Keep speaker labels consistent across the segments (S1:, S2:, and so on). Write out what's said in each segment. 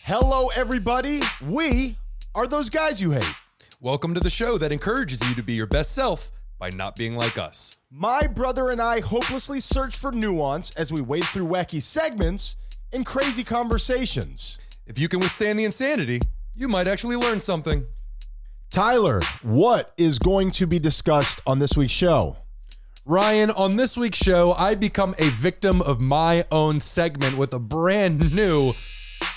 S1: Hello, everybody. We are those guys you hate.
S2: Welcome to the show that encourages you to be your best self by not being like us.
S1: My brother and I hopelessly search for nuance as we wade through wacky segments and crazy conversations.
S2: If you can withstand the insanity, you might actually learn something.
S1: Tyler, what is going to be discussed on this week's show?
S2: Ryan, on this week's show, I become a victim of my own segment with a brand new...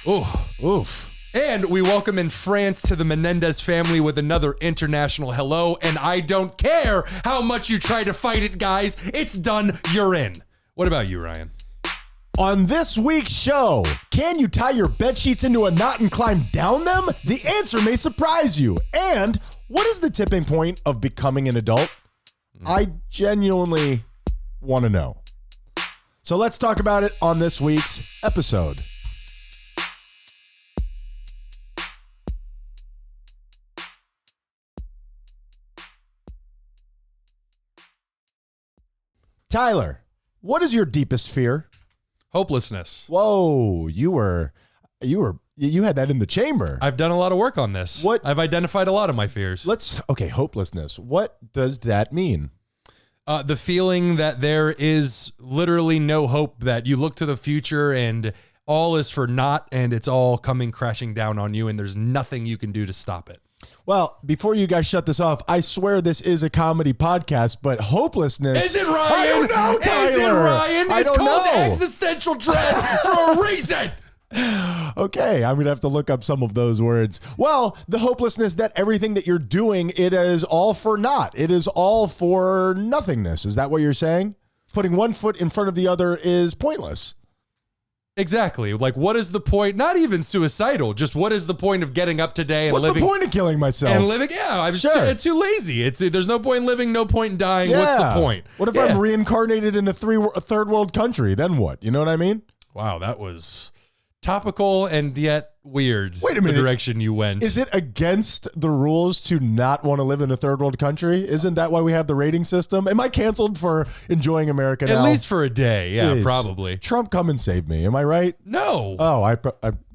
S1: Oof.
S2: And we welcome in France to the Menendez family with another international hello. And I don't care how much you try to fight it, guys. It's done. You're in. What about you, Ryan?
S1: On this week's show, can you tie your bed sheets into a knot and climb down them? The answer may surprise you. And what is the tipping point of becoming an adult? I genuinely want to know. So let's talk about it on this week's episode. Tyler, what is your deepest fear?
S2: Hopelessness.
S1: Whoa, you had that in the chamber.
S2: I've done a lot of work on this.
S1: What?
S2: I've identified a lot of my fears.
S1: Hopelessness. What does that mean?
S2: The feeling that there is literally no hope, that you look to the future and all is for naught and it's all coming crashing down on you and there's nothing you can do to stop it.
S1: Well, before you guys shut this off, I swear this is a comedy podcast, but hopelessness...
S2: Is it, Ryan?
S1: I don't know, Tyler.
S2: Is it, Ryan?
S1: It's
S2: called existential dread for a reason.
S1: Okay, I'm going to have to look up some of those words. Well, the hopelessness that everything that you're doing, it is all for naught. It is all for nothingness. Is that what you're saying? Putting one foot in front of the other is pointless.
S2: Exactly. Like, what is the point? Not even suicidal. Just what is the point of getting up today and
S1: What's
S2: living?
S1: What's the point of killing myself?
S2: And living? Yeah, I'm
S1: sure.
S2: too lazy. There's no point in living, no point in dying.
S1: Yeah.
S2: What's the point?
S1: What if I'm reincarnated in a third world country? Then what? You know what I mean?
S2: Wow, that was topical and yet weird.
S1: Wait a minute.
S2: The direction you went.
S1: Is it against the rules to not want to live in a third world country? Isn't that why we have the rating system? Am I canceled for enjoying America now?
S2: At least for a day. Yeah,
S1: Jeez.
S2: probably.
S1: Trump, come and save me. Am I right?
S2: No.
S1: Oh, I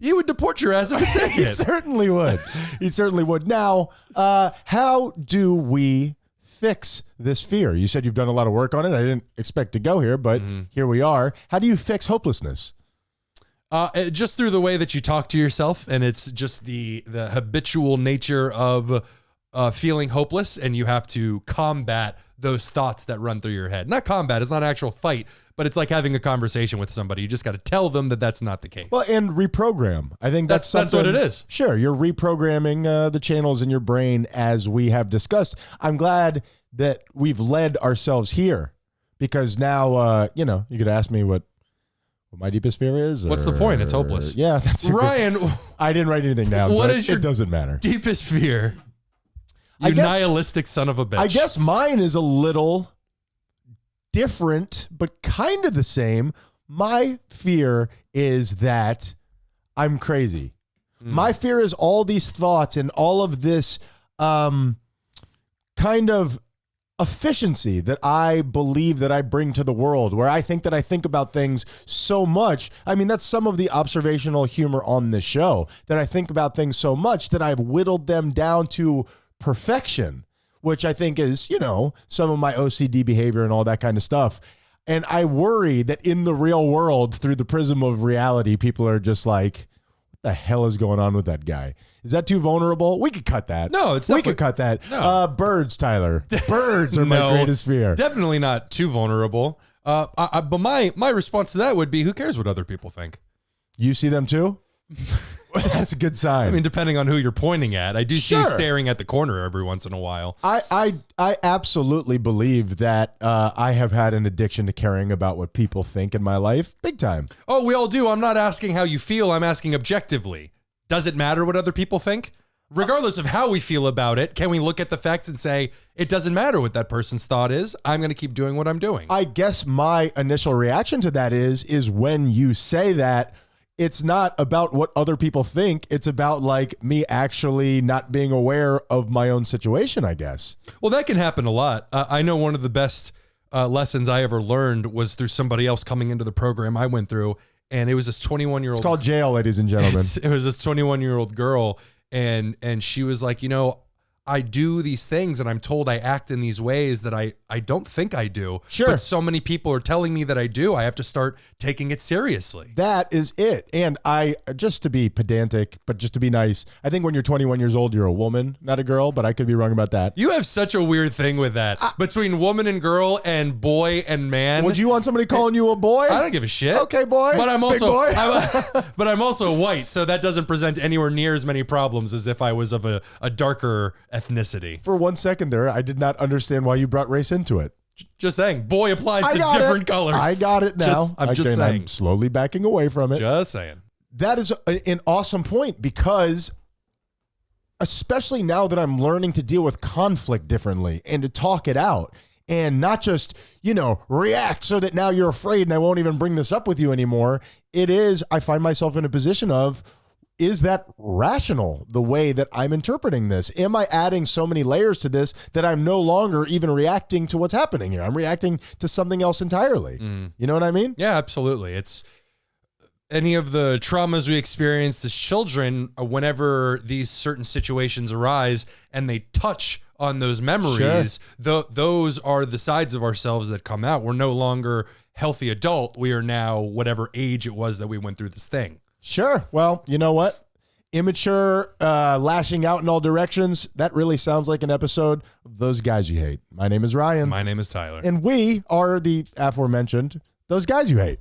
S2: He would deport your ass in a second.
S1: He certainly would. He certainly would. Now, how do we fix this fear? You said you've done a lot of work on it. I didn't expect to go here, but here we are. How do you fix hopelessness?
S2: Just through the way that you talk to yourself, and it's just the habitual nature of feeling hopeless, and you have to combat those thoughts that run through your head. Not combat, it's not an actual fight, but it's like having a conversation with somebody. You just got to tell them that that's not the case.
S1: Well, and reprogram. I think that's
S2: what it is.
S1: Sure, you're reprogramming the channels in your brain as we have discussed. I'm glad that we've led ourselves here, because now, you could ask me what my deepest fear is.
S2: What's the point? It's hopeless.
S1: Yeah, that's
S2: Ryan.
S1: I didn't write anything down.
S2: What
S1: so
S2: is your
S1: it doesn't matter.
S2: Deepest fear? You nihilistic son of a bitch.
S1: I guess mine is a little different, but kind of the same. My fear is that I'm crazy. My fear is all these thoughts and all of this kind of efficiency that I believe that I bring to the world, where I think about things so much. I mean, that's some of the observational humor on this show, that I think about things so much that I've whittled them down to perfection, which I think is, some of my OCD behavior and all that kind of stuff. And I worry that in the real world, through the prism of reality, people are just like, what the hell is going on with that guy? Is that too vulnerable? We could cut that.
S2: No,
S1: we could cut that.
S2: No.
S1: Birds, Tyler. Birds are my greatest fear.
S2: Definitely not too vulnerable. But my response to that would be, who cares what other people think?
S1: You see them too? That's a good sign.
S2: I mean, depending on who you're pointing at. I do see
S1: Sure.
S2: you staring at the corner every once in a while.
S1: I absolutely believe that I have had an addiction to caring about what people think in my life. Big time.
S2: Oh, we all do. I'm not asking how you feel. I'm asking objectively. Does it matter what other people think? Regardless of how we feel about it, can we look at the facts and say, it doesn't matter what that person's thought is. I'm going to keep doing what I'm doing.
S1: I guess my initial reaction to that is when you say that, it's not about what other people think. It's about like me actually not being aware of my own situation, I guess.
S2: Well, that can happen a lot. I know one of the best lessons I ever learned was through somebody else coming into the program I went through. and it was this 21-year-old.
S1: It's called jail, ladies and gentlemen.
S2: It was this 21-year-old girl, and she was like, I do these things and I'm told I act in these ways that I don't think I do.
S1: Sure.
S2: But so many people are telling me that I do. I have to start taking it seriously.
S1: That is it. And just to be pedantic, but just to be nice, I think when you're 21 years old, you're a woman, not a girl, but I could be wrong about that.
S2: You have such a weird thing with that. Between woman and girl and boy and man.
S1: Would you want somebody calling you a boy?
S2: I don't give a shit.
S1: Okay, boy.
S2: But I'm also
S1: Big boy.
S2: but I'm also white, so that doesn't present anywhere near as many problems as if I was of a darker ethnicity.
S1: For 1 second there, I did not understand why you brought race into it.
S2: Just saying, boy applies to different colors.
S1: I got it now.
S2: I'm just saying.
S1: I'm slowly backing away from it.
S2: Just saying.
S1: That is an awesome point because especially now that I'm learning to deal with conflict differently and to talk it out and not just, react so that now you're afraid and I won't even bring this up with you anymore. I find myself in a position of, is that rational, the way that I'm interpreting this? Am I adding so many layers to this that I'm no longer even reacting to what's happening here? I'm reacting to something else entirely. You know what I mean?
S2: Yeah, absolutely. It's any of the traumas we experience as children, whenever these certain situations arise and they touch on those memories, those are the sides of ourselves that come out. We're no longer healthy adult. We are now whatever age it was that we went through this thing.
S1: Sure. Well, you know what? Immature, lashing out in all directions. That really sounds like an episode of Those Guys You Hate. My name is Ryan.
S2: My name is Tyler.
S1: And we are the aforementioned Those Guys You Hate.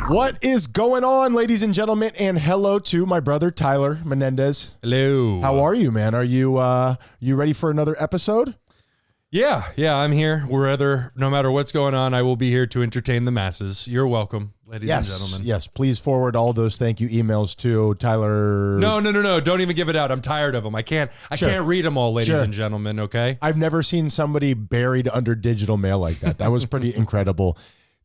S1: What is going on, ladies and gentlemen? And hello to my brother, Tyler Menendez.
S2: Hello.
S1: How are you, man? Are you ready for another episode?
S2: Yeah, I'm here. No matter what's going on, I will be here to entertain the masses. You're welcome, ladies and gentlemen.
S1: Yes, please forward all those thank you emails to Tyler.
S2: No. Don't even give it out. I'm tired of them. I can't read them all, ladies and gentlemen, okay?
S1: I've never seen somebody buried under digital mail like that. That was pretty incredible.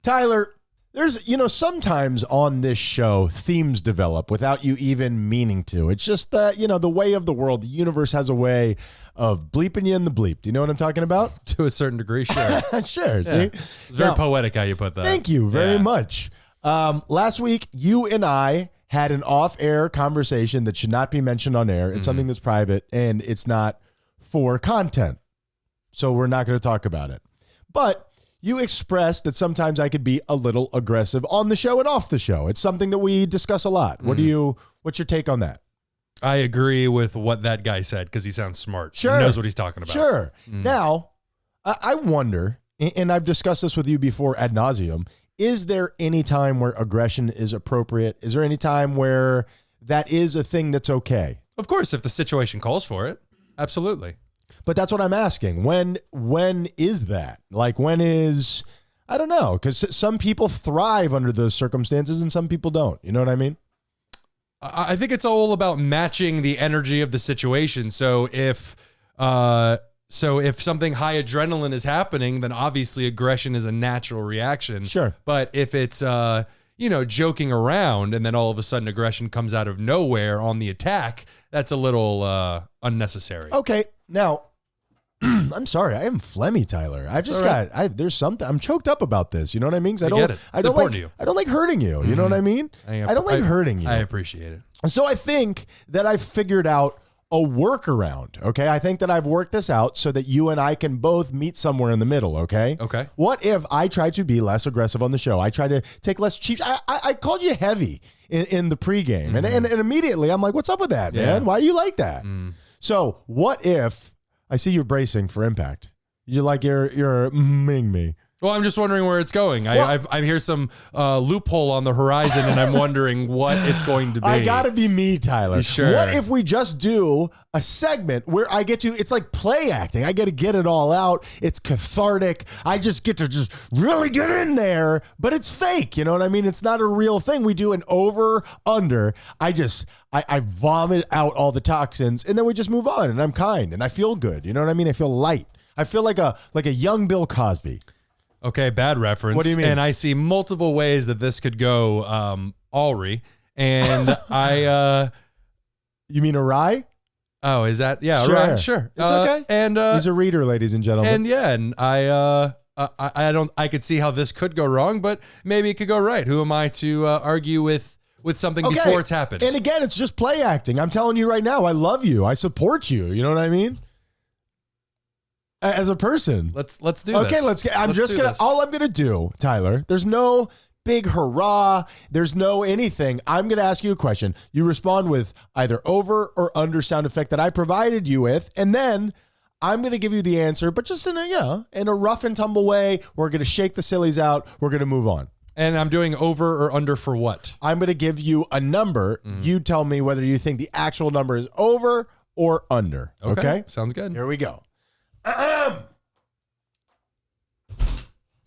S1: Tyler, there's, sometimes on this show, themes develop without you even meaning to. It's just that, the way of the world. The universe has a way of bleeping you in the bleep. Do you know what I'm talking about?
S2: To a certain degree, sure.
S1: Sure.
S2: Yeah.
S1: See?
S2: It's very poetic how you put that.
S1: Thank you very much. Last week, you and I had an off-air conversation that should not be mentioned on air. It's something that's private, and it's not for content. So we're not going to talk about it. But you expressed that sometimes I could be a little aggressive on the show and off the show. It's something that we discuss a lot. What's your take on that?
S2: I agree with what that guy said because he sounds smart.
S1: Sure.
S2: He knows what he's talking about.
S1: Sure. Now, I wonder, and I've discussed this with you before ad nauseum, is there any time where aggression is appropriate? Is there any time where that is a thing that's okay?
S2: Of course, if the situation calls for it. Absolutely.
S1: But that's what I'm asking. When is that? Like, when is, I don't know, because some people thrive under those circumstances and some people don't. You know what I mean?
S2: I think it's all about matching the energy of the situation. So if something high adrenaline is happening, then obviously aggression is a natural reaction.
S1: Sure.
S2: But if it's joking around and then all of a sudden aggression comes out of nowhere on the attack, that's a little unnecessary.
S1: Okay. Now, I'm sorry, I am phlegmy, Tyler. I've just there's something, I'm choked up about this. You know what I mean?
S2: I get it. It's important to you.
S1: I don't like hurting you. You know what I mean? I don't like hurting you.
S2: I appreciate it.
S1: So I think that I've figured out a workaround, okay? I think that I've worked this out so that you and I can both meet somewhere in the middle, okay?
S2: Okay.
S1: What if I try to be less aggressive on the show? I try to take less cheap. I called you heavy in the pregame. And immediately I'm like, what's up with that, man? Why are you like that? So what if I see you bracing for impact? You're like, you're me.
S2: Well, I'm just wondering where it's going. I hear some loophole on the horizon, and I'm wondering what it's going to be.
S1: I gotta be me, Tyler.
S2: Sure.
S1: What if we just do a segment where I get to, it's like play acting. I get to get it all out. It's cathartic. I just get to just really get in there, but it's fake. You know what I mean? It's not a real thing. We do an over, under. I vomit out all the toxins, and then we just move on, and I'm kind, and I feel good. You know what I mean? I feel light. I feel like a young Bill Cosby.
S2: Okay, bad reference.
S1: What do you mean?
S2: And I see multiple ways that this could go, Alri. And
S1: You mean a rye?
S2: Oh, is that? Yeah,
S1: Sure.
S2: right. Sure.
S1: It's okay.
S2: And
S1: He's a reader, ladies and gentlemen.
S2: and yeah, and I could see how this could go wrong, but maybe it could go right. Who am I to argue with something before it's happened?
S1: And again, it's just play acting. I'm telling you right now, I love you. I support you. You know what I mean? As a person.
S2: Let's do this.
S1: Okay, all I'm gonna do, Tyler, there's no big hurrah. There's no anything. I'm going to ask you a question. You respond with either over or under sound effect that I provided you with, and then I'm going to give you the answer, but just in a rough and tumble way. We're going to shake the sillies out. We're going to move on.
S2: And I'm doing over or under for what?
S1: I'm going to give you a number. You tell me whether you think the actual number is over or under. Okay?
S2: Sounds good.
S1: Here we go.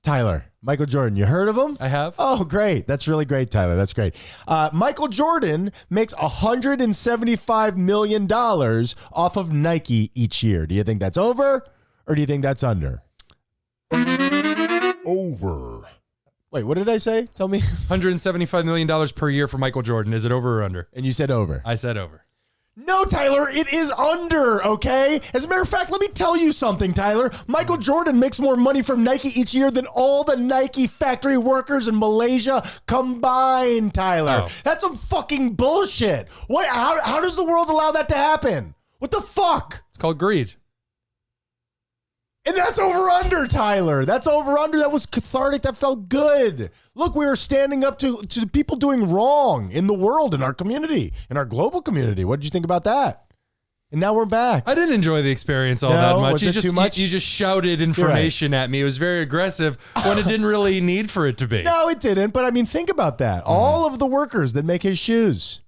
S1: Tyler, Michael Jordan, you heard of him?
S2: I have.
S1: Oh, great. That's really great, Tyler. That's great. Michael Jordan makes $175 million off of Nike each year. Do you think that's over or do you think that's under? Over. Wait, what did I say? Tell me.
S2: $175 million per year for Michael Jordan. Is it over or under?
S1: And you said over.
S2: I said over.
S1: No, Tyler, it is under, okay? As a matter of fact, let me tell you something, Tyler. Michael Jordan makes more money from Nike each year than all the Nike factory workers in Malaysia combined, Tyler.
S2: Oh.
S1: That's some fucking bullshit. What? How does the world allow that to happen? What the fuck?
S2: It's called greed.
S1: And that's over under, Tyler. That's over under. That was cathartic. That felt good. Look, we were standing up to people doing wrong in the world, in our community, in our global community. What did you think about that? And now we're back.
S2: I didn't enjoy the experience all that much.
S1: Was it too much?
S2: You just shouted information at me. It was very aggressive when it didn't really need for it to be.
S1: No, it didn't. But I mean, think about that. All of the workers that make his shoes.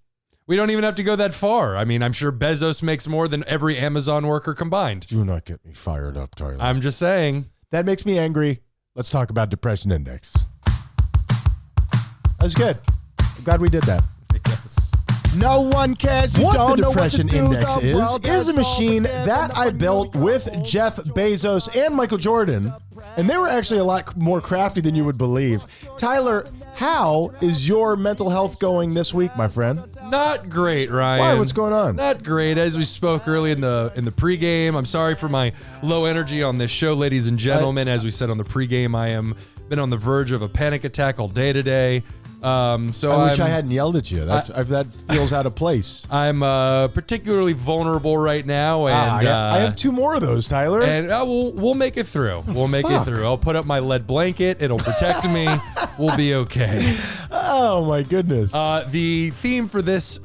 S2: We don't even have to go that far. I mean, I'm sure Bezos makes more than every Amazon worker combined.
S1: Do not get me fired up, Tyler.
S2: I'm just saying.
S1: That makes me angry. Let's talk about depression index. That was good. I'm glad we did that.
S2: Yes.
S3: No one cares. You
S1: What
S3: don't
S1: the
S3: know
S1: depression
S3: what to do.
S1: index
S3: The world
S1: is
S3: has
S1: a machine
S3: all the
S1: that I built with Jeff Bezos and Michael Jordan, and they were actually a lot more crafty than you would believe. Tyler, how is your mental health going this week, my friend?
S2: Not great, Ryan.
S1: Why? What's going on?
S2: Not great. As we spoke early in the pregame, I'm sorry for my low energy on this show, ladies and gentlemen. As we said on the pregame, I am been on the verge of a panic attack all day today.
S1: I wish I hadn't yelled at you. That feels out of place.
S2: I'm particularly vulnerable right now, and
S1: I have two more of those, Tyler.
S2: And we'll make it through. We'll make it through. I'll put up my lead blanket. It'll protect me. We'll be okay.
S1: Oh my goodness.
S2: The theme for this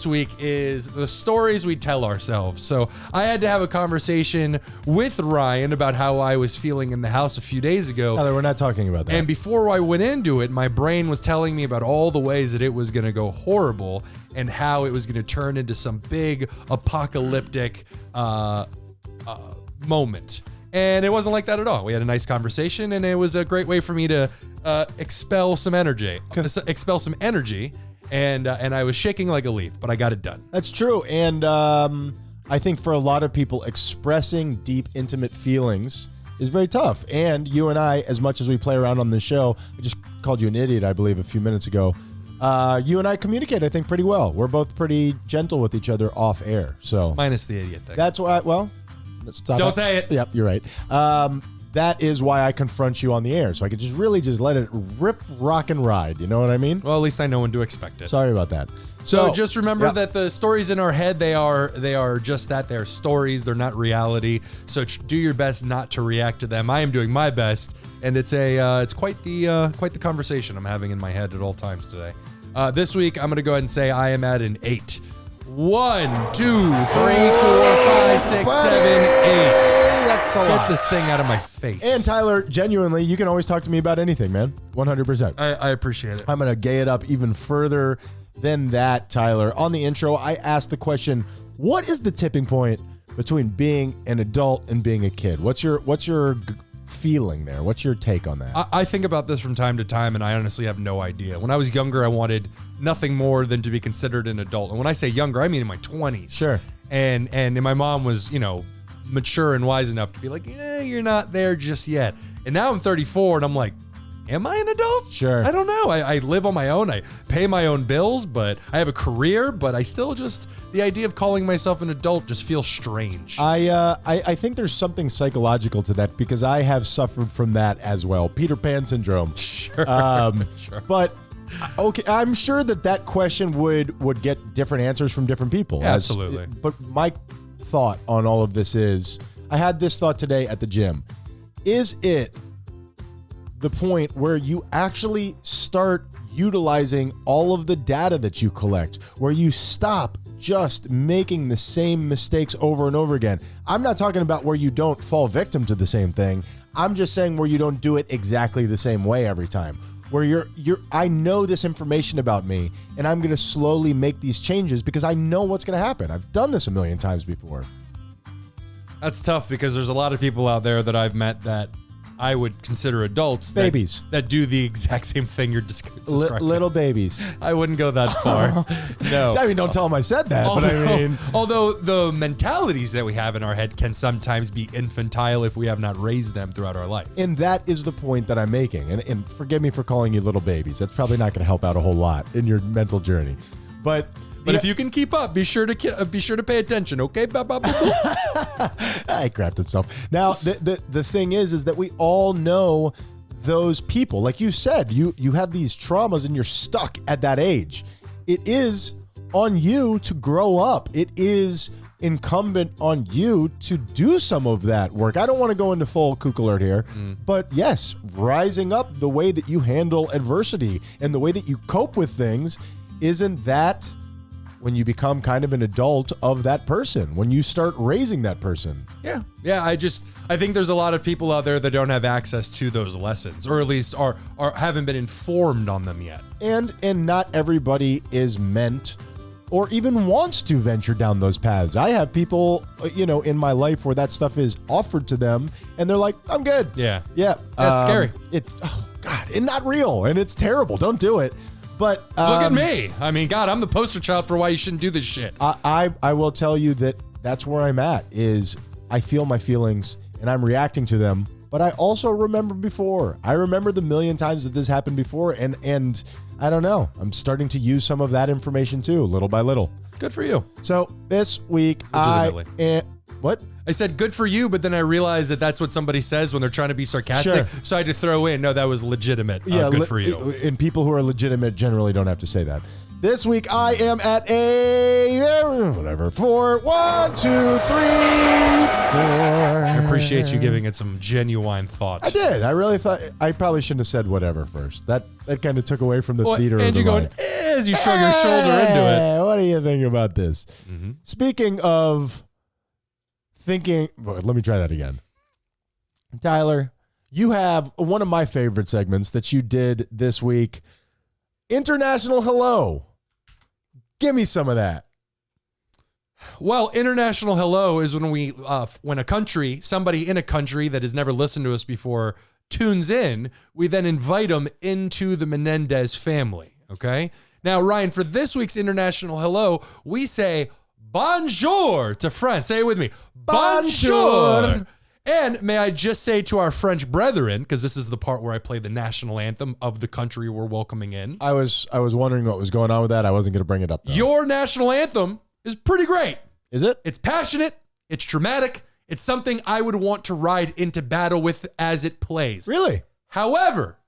S2: week is the stories we tell ourselves. So I had to have a conversation with Ryan about how I was feeling in the house a few days ago.
S1: Tyler, we're not talking about that.
S2: And before I went into it, my brain was telling me about all the ways that it was going to go horrible and how it was going to turn into some big apocalyptic moment. And it wasn't like that at all. We had a nice conversation, and it was a great way for me to expel some energy. And I was shaking like a leaf, but I got it done.
S1: That's true. And I think for a lot of people, expressing deep, intimate feelings is very tough. And you and I, as much as we play around on this show, I just called you an idiot, I believe, a few minutes ago. You and I communicate, I think, pretty well. We're both pretty gentle with each other off air. So
S2: minus the idiot thing.
S1: That's why, let's stop.
S2: Don't say it.
S1: Yep, you're right. That is why I confront you on the air. So I could just really just let it rip, rock, and ride. You know what I mean?
S2: Well, at least I know when to expect it.
S1: Sorry about that.
S2: So just remember that the stories in our head, they are just that. They're stories. They're not reality. So do your best not to react to them. I am doing my best, and it's quite the conversation I'm having in my head at all times today. This week, I'm going to go ahead and say I am at an 8. 1, 2, 3, 4, 5, 6, 7, 8.
S1: That's a lot.
S2: Get this thing out of my face.
S1: And Tyler, genuinely, you can always talk to me about anything, man. 100%.
S2: I appreciate it.
S1: I'm going to gay it up even further than that, Tyler. On the intro, I asked the question, what is the tipping point between being an adult and being a kid? What's your feeling there? What's your take on that?
S2: I think about this from time to time, and I honestly have no idea. When I was younger, I wanted nothing more than to be considered an adult. And when I say younger, I mean in my 20s.
S1: Sure.
S2: And my mom was, mature and wise enough to be like, you're not there just yet. And now I'm 34 and I'm like, am I an adult?
S1: Sure.
S2: I don't know. I live on my own. I pay my own bills, but I have a career, but I still the idea of calling myself an adult just feels strange.
S1: I think there's something psychological to that because I have suffered from that as well. Peter Pan syndrome.
S2: Sure. Sure.
S1: But okay, I'm sure that question would get different answers from different people.
S2: Absolutely.
S1: But my thought on all of this is, I had this thought today at the gym. Is it the point where you actually start utilizing all of the data that you collect, where you stop just making the same mistakes over and over again? I'm not talking about where you don't fall victim to the same thing. I'm just saying where you don't do it exactly the same way every time. Where I know this information about me and I'm going to slowly make these changes because I know what's going to happen. I've done this a million times before.
S2: That's tough because there's a lot of people out there that I've met that I would consider adults.
S1: Babies.
S2: That do the exact same thing you're describing.
S1: Little babies.
S2: I wouldn't go that far. No.
S1: I mean, don't tell them I said that, but I mean.
S2: Although the mentalities that we have in our head can sometimes be infantile if we have not raised them throughout our life.
S1: And that is the point that I'm making. And forgive me for calling you little babies. That's probably not going to help out a whole lot in your mental journey. But
S2: if you can keep up, be sure to pay attention, okay?
S1: I crapped himself. Now, the thing is that we all know those people. Like you said, you have these traumas and you're stuck at that age. It is on you to grow up. It is incumbent on you to do some of that work. I don't want to go into full kook alert here, but yes, rising up the way that you handle adversity and the way that you cope with things, isn't that when you become kind of an adult of that person, when you start raising that person?
S2: Yeah. I think there's a lot of people out there that don't have access to those lessons, or at least are haven't been informed on them yet.
S1: And not everybody is meant or even wants to venture down those paths. I have people, in my life where that stuff is offered to them and they're like, I'm good.
S2: Yeah.
S1: Yeah.
S2: That's scary.
S1: Oh God, and not real. And it's terrible. Don't do it. But
S2: look at me. I mean, God, I'm the poster child for why you shouldn't do this shit.
S1: I will tell you that's where I'm at, is I feel my feelings and I'm reacting to them, but I also remember before. I remember the million times that this happened before, and I don't know. I'm starting to use some of that information too, little by little.
S2: Good for you.
S1: So this week, what?
S2: I said good for you, but then I realized that that's what somebody says when they're trying to be sarcastic.
S1: Sure.
S2: So I had to throw in, no, that was legitimate. Good for you.
S1: And people who are legitimate generally don't have to say that. This week I am at a 4, 1, 2, 3, 4.
S2: I appreciate you giving it some genuine thought.
S1: I did. I really thought I probably shouldn't have said whatever first. That kind of took away from the theater
S2: and
S1: of the
S2: you going
S1: mind.
S2: as you shrug your shoulder into it.
S1: What do you think about this? Mm-hmm. Speaking of thinking, let me try that again. Tyler, you have one of my favorite segments that you did this week. International Hello. Give me some of that.
S2: Well, international hello is when somebody in a country that has never listened to us before tunes in, we then invite them into the Menendez family, okay? Now, Ryan, for this week's international hello, we say bonjour to France. Say it with me. Bonjour. And may I just say to our French brethren, because this is the part where I play the national anthem of the country we're welcoming in.
S1: I was wondering what was going on with that. I wasn't going to bring it up, though.
S2: Your national anthem is pretty great.
S1: Is it?
S2: It's passionate. It's dramatic. It's something I would want to ride into battle with as it plays.
S1: Really?
S2: However,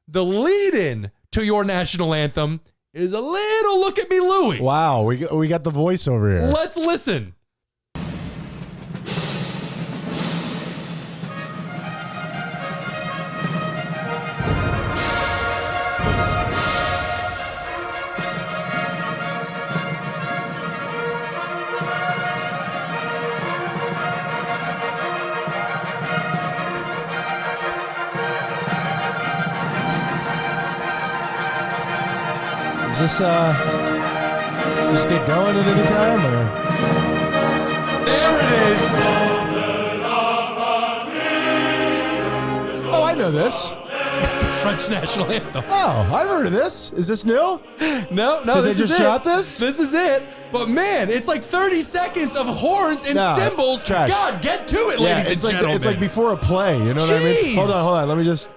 S2: the lead-in to your national anthem is a little Look at Me Louie.
S1: Wow, we got the voice over here.
S2: Let's listen.
S1: Does this get going at any time? Or?
S2: There it is.
S1: Oh, I know this.
S2: It's the French national anthem.
S1: Oh, I've heard of this. Is this new?
S2: No,
S1: Did
S2: this
S1: they
S2: is
S1: just
S2: it.
S1: shot this?
S2: This is it. But man, it's like 30 seconds of horns and cymbals.
S1: trash.
S2: God, get to it, ladies and gentlemen.
S1: It's like before a play. You know what I mean?
S2: Jeez.
S1: Hold on. Let me just.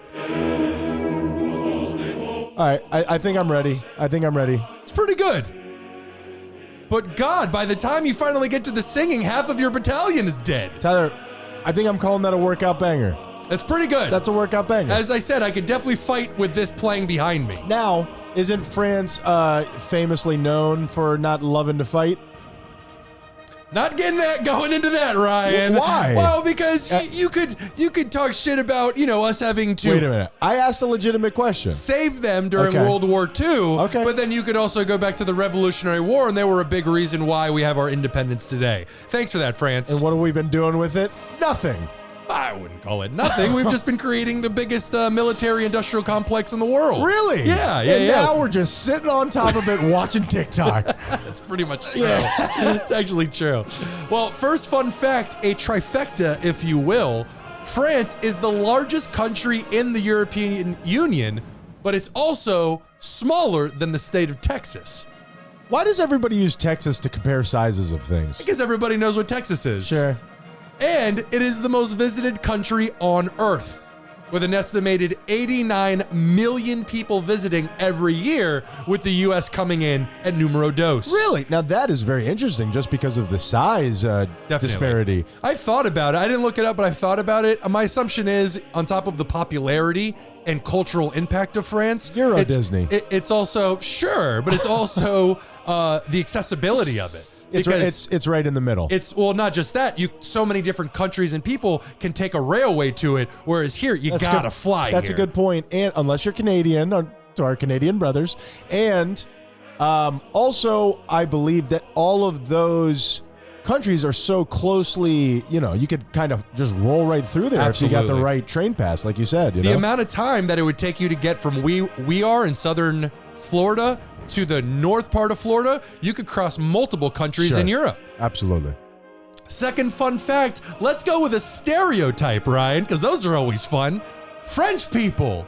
S1: All right, I think I'm ready.
S2: It's pretty good. But God, by the time you finally get to the singing, half of your battalion is dead.
S1: Tyler, I think I'm calling that a workout banger.
S2: That's pretty good.
S1: That's a workout banger.
S2: As I said, I could definitely fight with this playing behind me.
S1: Now, isn't France famously known for not loving to fight?
S2: Not getting that going into that, Ryan.
S1: Why?
S2: Well, because you could talk shit about, us having to
S1: Wait a minute. I asked a legitimate question.
S2: save them during
S1: Okay.
S2: World War II.
S1: Okay.
S2: But then you could also go back to the Revolutionary War, and they were a big reason why we have our independence today. Thanks for that, France.
S1: And what have we been doing with it? Nothing.
S2: I wouldn't call it nothing. We've just been creating the biggest military-industrial complex in the world.
S1: Really?
S2: Yeah.
S1: And now we're just sitting on top of it watching TikTok.
S2: That's pretty much true. It's actually true. Well, first fun fact, a trifecta, if you will. France is the largest country in the European Union, but it's also smaller than the state of Texas.
S1: Why does everybody use Texas to compare sizes of things?
S2: Because everybody knows what Texas is.
S1: Sure.
S2: And it is the most visited country on Earth, with an estimated 89 million people visiting every year, with the U.S. coming in at numero dos.
S1: Really? Now that is very interesting just because of the size disparity.
S2: I've thought about it. I didn't look it up, but I've thought about it. My assumption is, on top of the popularity and cultural impact of France,
S1: Euro Disney.
S2: It's also, sure, but it's also the accessibility of it.
S1: It's right in the middle.
S2: Not just that. So many different countries and people can take a railway to it, whereas here you gotta fly.
S1: That's a good point. And unless you're Canadian, to our Canadian brothers, and also I believe that all of those countries are so closely, you could kind of just roll right through there if you got the right train pass, like you said.
S2: The amount of time that it would take you to get from we are in southern Florida to the north part of Florida, you could cross multiple countries in Europe.
S1: Absolutely.
S2: Second fun fact, let's go with a stereotype, Ryan, because those are always fun. French people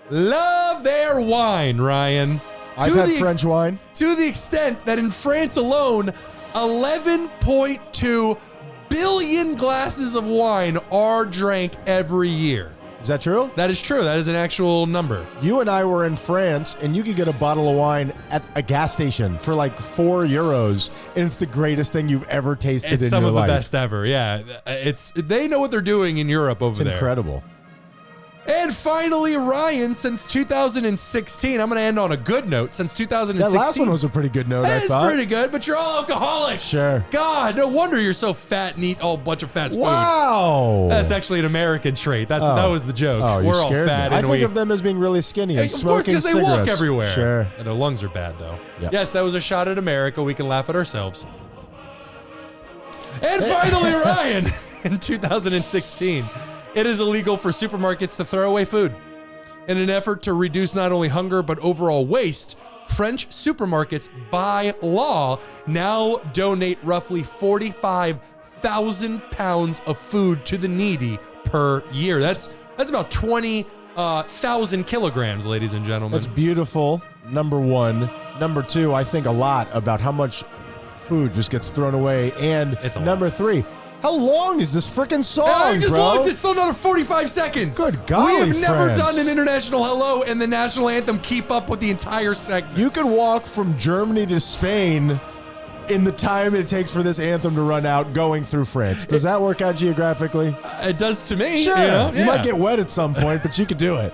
S2: love their wine, Ryan.
S1: I've had French wine.
S2: To the extent that in France alone, 11.2 billion glasses of wine are drank every year.
S1: Is that true?
S2: That is true. That is an actual number.
S1: You and I were in France, and you could get a bottle of wine at a gas station for like €4, and it's the greatest thing you've ever tasted in your life.
S2: It's some of the best ever. Yeah, they know what they're doing in Europe over there.
S1: It's incredible.
S2: And finally, Ryan, since 2016, I'm going to end on a good note. Since 2016.
S1: That last one was a pretty good note, I thought.
S2: It's pretty good, but you're all alcoholics.
S1: Sure.
S2: God, no wonder you're so fat and eat a bunch of fast food.
S1: Wow.
S2: That's actually an American trait. That was the joke.
S1: Oh,
S2: We're all fat.
S1: I think of them as being really skinny and smoking
S2: Of course, because they
S1: cigarettes.
S2: walk everywhere.
S1: Sure.
S2: And their lungs are bad, though.
S1: Yep.
S2: Yes, that was a shot at America. We can laugh at ourselves. And finally, Ryan, in 2016, it is illegal for supermarkets to throw away food. In an effort to reduce not only hunger, but overall waste, French supermarkets, by law, now donate roughly 45,000 pounds of food to the needy per year. That's about 20,000 kilograms, ladies and gentlemen.
S1: That's beautiful, number one. Number two, I think a lot about how much food just gets thrown away. And
S2: It's a
S1: number three, how long is this freaking song,
S2: I just
S1: bro?
S2: looked. It's still another 45 seconds.
S1: Good golly,
S2: We have never
S1: France.
S2: done an international hello and the national anthem keep up with the entire segment.
S1: You could walk from Germany to Spain in the time it takes for this anthem to run out going through France. Does that work out geographically?
S2: It does to me.
S1: Sure.
S2: You
S1: might get wet at some point, but you could do it.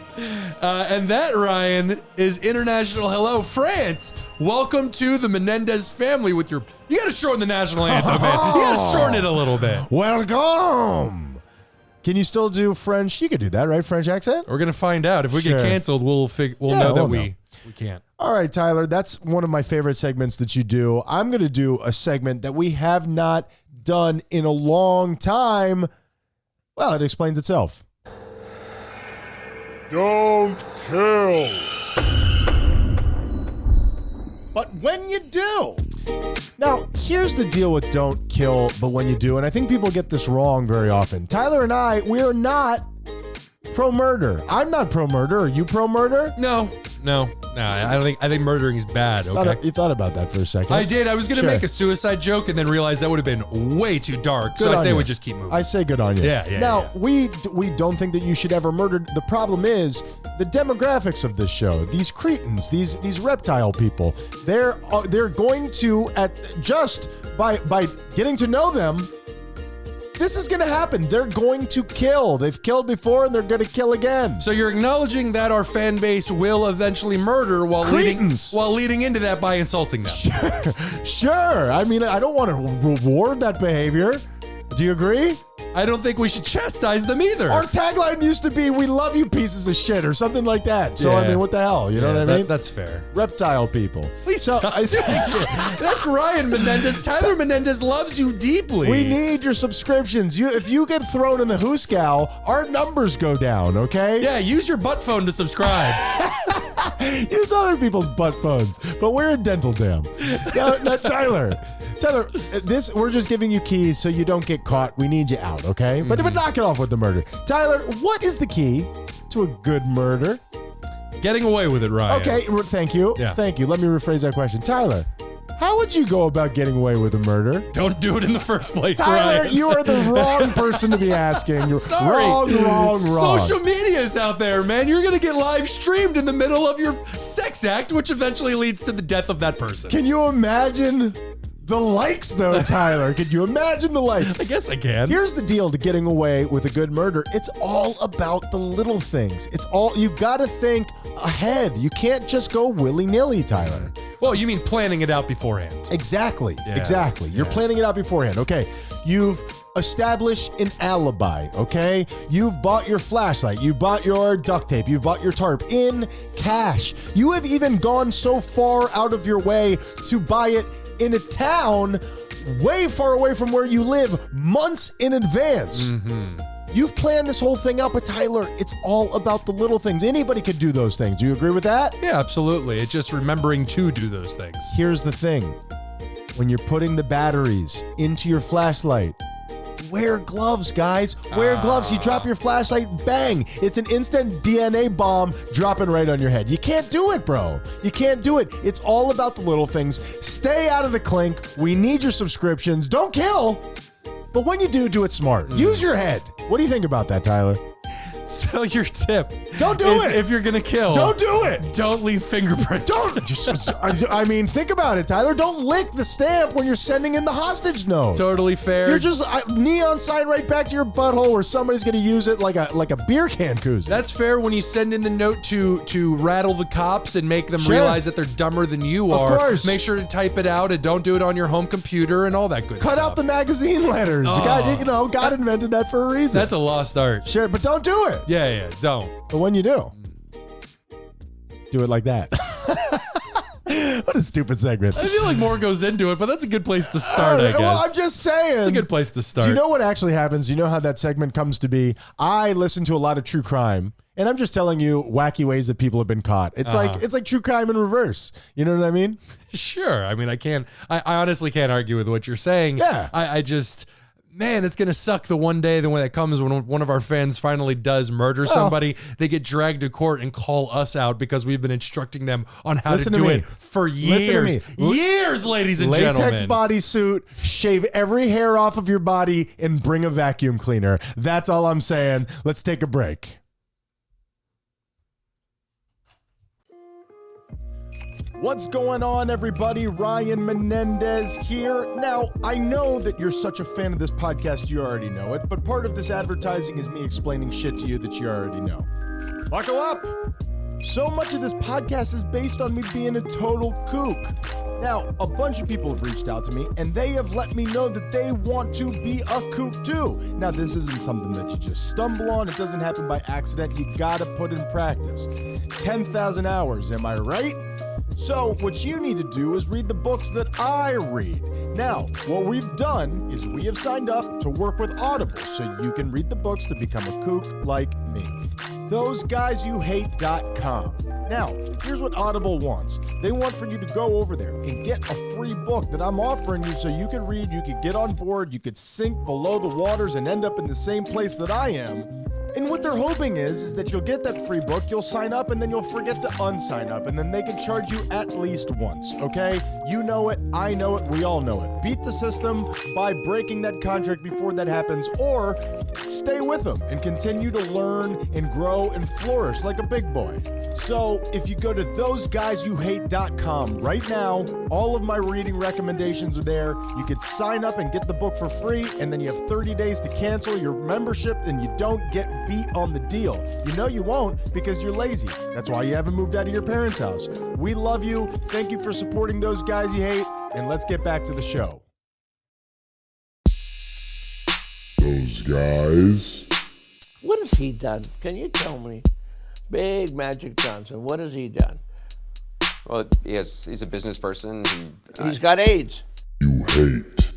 S2: And that, Ryan, is International Hello France. Welcome to the Menendez family with your... You got to shorten the national anthem, man. You got to shorten it a little bit.
S1: Welcome. Can you still do French? You could do that, right? French accent?
S2: We're going to find out. If we
S1: Sure.
S2: get canceled, we'll know that
S1: we'll
S2: we can't.
S1: All right, Tyler, that's one of my favorite segments that you do. I'm going to do a segment that we have not done in a long time. Well, it explains itself.
S3: Don't kill. But when you do,
S1: Now, here's the deal with don't kill, but when you do, and I think people get this wrong very often. Tyler and I, we are not pro-murder. I'm not pro-murder. Are you pro-murder?
S2: No. I think murdering is bad. Okay.
S1: You thought about that for a second.
S2: I did. I was gonna
S1: Sure.
S2: make a suicide joke and then realized that would have been way too dark.
S1: Good
S2: So I
S1: on
S2: say
S1: you.
S2: we just keep moving.
S1: I say good on you.
S2: Yeah.
S1: Now, we don't think that you should ever murder. The problem is the demographics of this show. These cretins, these reptile people. They're going to just by getting to know them. This is going to happen. They're going to kill. They've killed before, and they're going to kill again.
S2: So you're acknowledging that our fan base will eventually murder while leading into that by insulting them.
S1: Sure. I mean, I don't want to reward that behavior. Do you agree?
S2: I don't think we should chastise them either.
S1: Our tagline used to be, "We love you, pieces of shit," or something like that. So, I
S2: Yeah.
S1: mean, what the hell? You know what I mean?
S2: That's fair.
S1: Reptile people.
S2: Please
S1: So,
S2: stop. That's Ryan Menendez. Tyler Menendez loves you deeply.
S1: we need your subscriptions. If you get thrown in the hooskow, our numbers go down, okay?
S2: Yeah, use your butt phone to subscribe.
S1: Use other people's butt phones. But we're in Dental Dam. Now, Tyler, we're just giving you keys so you don't get caught. We need you out, okay? But knock it off with the murder. Tyler, what is the key to a good murder?
S2: Getting away with it, Ryan.
S1: Okay, thank you.
S2: Yeah.
S1: Thank you. Let me rephrase that question. Tyler, how would you go about getting away with a murder?
S2: Don't do it in the first place,
S1: Tyler,
S2: Ryan.
S1: you are the wrong person to be asking. You're
S2: Sorry.
S1: wrong.
S2: Social media is out there, man. You're going to get live streamed in the middle of your sex act, which eventually leads to the death of that person.
S1: Can you imagine the likes, though, Tyler? Can you imagine the likes?
S2: I guess I can.
S1: Here's the deal to getting away with a good murder. It's all about the little things. You got to think ahead. You can't just go willy-nilly, Tyler.
S2: Well, you mean planning it out beforehand.
S1: Exactly.
S2: Yeah.
S1: Exactly. You're planning it out beforehand. Okay. You've established an alibi. Okay. You've bought your flashlight. You bought your duct tape. You've bought your tarp in cash. You have even gone so far out of your way to buy it in a town way far away from where you live months in advance. You've planned this whole thing out, but Tyler, it's all about the little things. Anybody could do those things. Do you agree with that?
S2: Yeah, absolutely. It's just remembering to do those things.
S1: Here's the thing. When you're putting the batteries into your flashlight, wear gloves, guys. Wear gloves. You drop your flashlight, bang. It's an instant DNA bomb dropping right on your head. You can't do it, bro. You can't do it. It's all about the little things. Stay out of the clink. We need your subscriptions. Don't kill. But when you do it smart. Use your head. What do you think about that, Tyler?
S2: So your tip
S1: Don't do
S2: is
S1: it.
S2: if you're going to kill,
S1: Don't do it.
S2: don't leave fingerprints.
S1: I mean, think about it, Tyler. Don't lick the stamp when you're sending in the hostage note.
S2: Totally fair.
S1: You're just neon sign right back to your butthole where somebody's going to use it like a beer can koozie.
S2: That's fair when you send in the note to rattle the cops and make them
S1: Sure.
S2: realize that they're dumber than you
S1: Of
S2: are.
S1: course.
S2: Make sure to type it out and don't do it on your home computer and all that good stuff.
S1: Cut out the magazine letters. God invented that for a reason.
S2: That's a lost art.
S1: Sure, but don't do it.
S2: Yeah, don't.
S1: But when you do it like that. What a stupid segment.
S2: I feel like more goes into it, but that's a good place to start, I guess.
S1: Well, I'm just saying.
S2: It's a good place to start.
S1: Do you know what actually happens? You know how that segment comes to be? I listen to a lot of true crime, and I'm just telling you wacky ways that people have been caught. It's like true crime in reverse. You know what I mean?
S2: Sure. I mean, I honestly can't argue with what you're saying.
S1: Yeah.
S2: I just, man, it's going to suck the one day when that comes when one of our fans finally does murder somebody. They get dragged to court and call us out because we've been instructing them on how to do it for years.
S1: Listen to me.
S2: Years, ladies and
S1: Latex
S2: gentlemen.
S1: bodysuit, shave every hair off of your body, and bring a vacuum cleaner. That's all I'm saying. Let's take a break. What's going on, everybody? Ryan Menendez here. Now, I know that you're such a fan of this podcast, you already know it, but part of this advertising is me explaining shit to you that you already know. Buckle up! So much of this podcast is based on me being a total kook. Now, a bunch of people have reached out to me, and they have let me know that they want to be a kook too. Now, this isn't something that you just stumble on. It doesn't happen by accident. You gotta put in practice. 10,000 hours, am I right? So what you need to do is read the books that I read. Now, what we've done is we have signed up to work with Audible so you can read the books to become a kook like me. THOSEGUYSYOUHATE.com. Now, here's what Audible wants. They want for you to go over there and get a free book that I'm offering you so you can read, you could get on board, you could sink below the waters and end up in the same place that I am. And what they're hoping is that you'll get that free book, you'll sign up, and then you'll forget to unsign up, and then they can charge you at least once, okay? You know it, I know it, we all know it. Beat the system by breaking that contract before that happens, or stay with them and continue to learn and grow and flourish like a big boy. So if you go to THOSEGUYSYOUHATE.com right now, all of my reading recommendations are there. You could sign up and get the book for free, and then you have 30 days to cancel your membership, and you don't get beat on the deal. You know you won't because you're lazy. That's why you haven't moved out of your parents' house. We love you. Thank you for supporting Those Guys You Hate, and let's get back to the show.
S3: Those guys.
S4: What has he done? Can you tell me? Big Magic Johnson, what has he done?
S5: Well, he's a business person.
S4: He's got AIDS.
S3: You hate.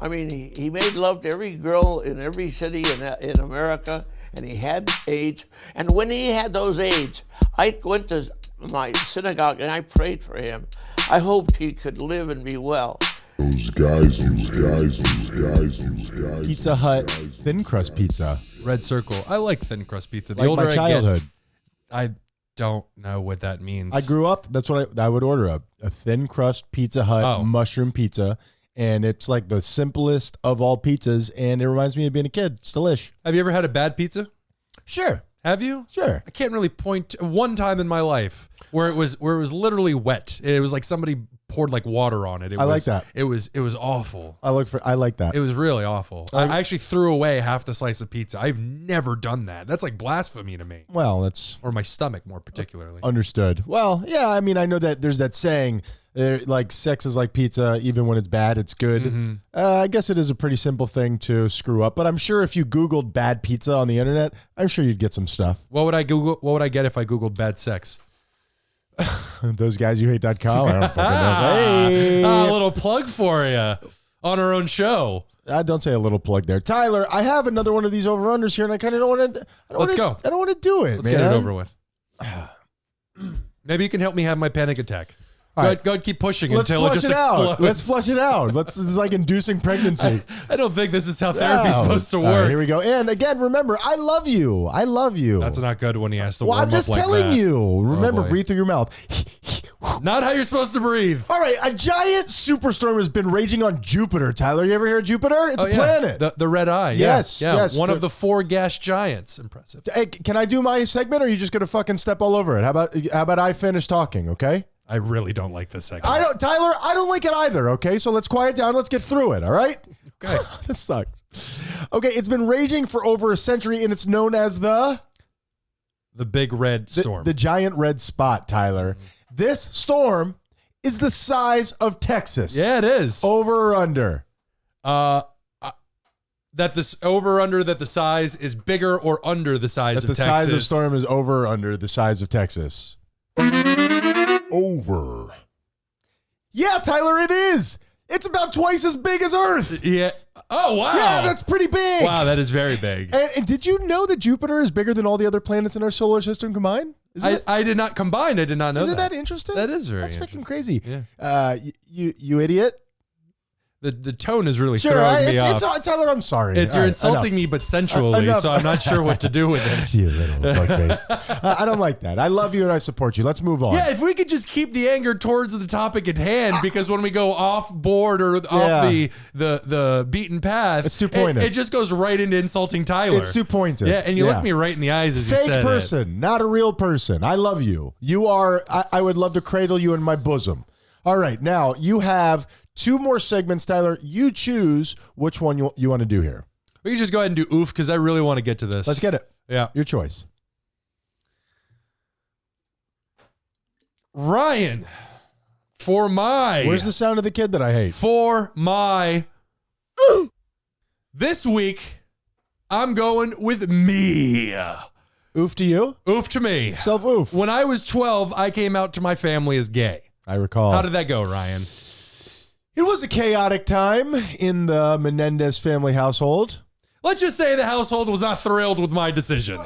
S4: I mean, he made love to every girl in every city in America, and he had AIDS. And when he had those AIDS, I went to my synagogue and I prayed for him. I hoped he could live and be well.
S3: Those guys.
S1: Pizza Hut thin crust pizza.
S2: Red Circle. I like thin crust pizza. The
S1: Like
S2: older
S1: my childhood.
S2: I get, I don't know what that means.
S1: I grew up, that's what I would order, a thin crust Pizza Hut mushroom pizza. And it's like the simplest of all pizzas, and it reminds me of being a kid. It's delish.
S2: Have you ever had a bad pizza?
S1: Sure.
S2: Have you?
S1: Sure.
S2: I can't really point to one time in my life where it was literally wet. It was like somebody poured like water on it.
S1: I like that.
S2: It was awful.
S1: I like that.
S2: It was really awful. I actually threw away half the slice of pizza. I've never done that. That's like blasphemy to me.
S1: Well, that's
S2: Or my stomach more particularly.
S1: understood. Well, yeah, I mean, I know that there's that saying, like sex is like pizza, even when it's bad, it's good.
S2: Mm-hmm.
S1: I guess it is a pretty simple thing to screw up, but I'm sure if you Googled bad pizza on the internet, I'm sure you'd get some stuff.
S2: What would I Google? What would I get if I Googled bad sex?
S1: THOSEGUYSYOUHATE.com. I don't fucking know. Hey.
S2: A little plug for you on our own show.
S1: Don't say a little plug there. Tyler, I have another one of these over-unders here, and I kind of don't want to.
S2: Let's go.
S1: I don't want to do it,
S2: Let's
S1: man.
S2: get it over with. Maybe you can help me have my panic attack. Go ahead, keep pushing until it just explodes.
S1: Let's flush it out. This is like inducing pregnancy.
S2: I don't think this is how therapy's supposed to work.
S1: All right, here we go. And again, remember, I love you. I love you.
S2: That's not good when he has to
S1: well,
S2: warm
S1: I'm just
S2: up like
S1: telling
S2: that.
S1: you. Remember,
S2: boy.
S1: breathe through your mouth.
S2: Not how you're supposed to breathe.
S1: All right, a giant superstorm has been raging on Jupiter. Tyler, you ever hear of Jupiter? It's a planet.
S2: The red eye.
S1: Yes,
S2: yeah.
S1: yes.
S2: One of the 4 gas giants. Impressive.
S1: Hey, can I do my segment, or are you just gonna fucking step all over it? How about I finish talking? Okay.
S2: I really don't like this segment.
S1: Tyler, I don't like it either. Okay, so let's quiet down. Let's get through it. All right.
S2: Okay.
S1: This sucks. Okay, it's been raging for over a century, and it's known as the
S2: big red storm.
S1: The giant red spot, Tyler. This storm is the size of Texas.
S2: Yeah, it is.
S1: Over or under?
S2: That this over or under that the size is bigger or under the size
S1: That
S2: of
S1: the
S2: Texas.
S1: size of storm is over or under the size of Texas.
S3: Over.
S1: Yeah, Tyler, it is. It's about twice as big as Earth.
S2: Yeah. Oh, wow.
S1: Yeah, that's pretty big.
S2: Wow, that is very big.
S1: And did you know that Jupiter is bigger than all the other planets in our solar system combined?
S2: I did not combine. I did not know
S1: Isn't
S2: that.
S1: that interesting?
S2: That is very
S1: That's
S2: interesting.
S1: freaking crazy.
S2: Yeah.
S1: You idiot.
S2: The tone is really
S1: Sure,
S2: throwing me off.
S1: Tyler, I'm sorry.
S2: You're
S1: All right,
S2: insulting me, but sensually,
S1: Enough.
S2: so I'm not sure what to do with this.
S1: You little fuckface. I don't like that. I love you and I support you. Let's move on.
S2: Yeah, if we could just keep the anger towards the topic at hand, because when we go off board or off the beaten path,
S1: It's too pointed.
S2: It just goes right into insulting Tyler.
S1: It's too pointed.
S2: Yeah, and you look me right in the eyes as you
S1: Fake
S2: said
S1: person, not a real person. I love you. You are, I would love to cradle you in my bosom. All right, now you have 2 more segments, Tyler. You choose which one you want to do here.
S2: We can just go ahead and do oof, because I really want to get to this.
S1: Let's get it.
S2: Yeah.
S1: Your choice.
S2: Ryan,
S1: Where's the sound of the kid that I hate?
S2: This week, I'm going with me.
S1: Oof to you?
S2: Oof to me.
S1: Self oof.
S2: When I was 12, I came out to my family as gay.
S1: I recall.
S2: How did that go, Ryan?
S1: It was a chaotic time in the Menendez family household.
S2: Let's just say the household was not thrilled with my decision.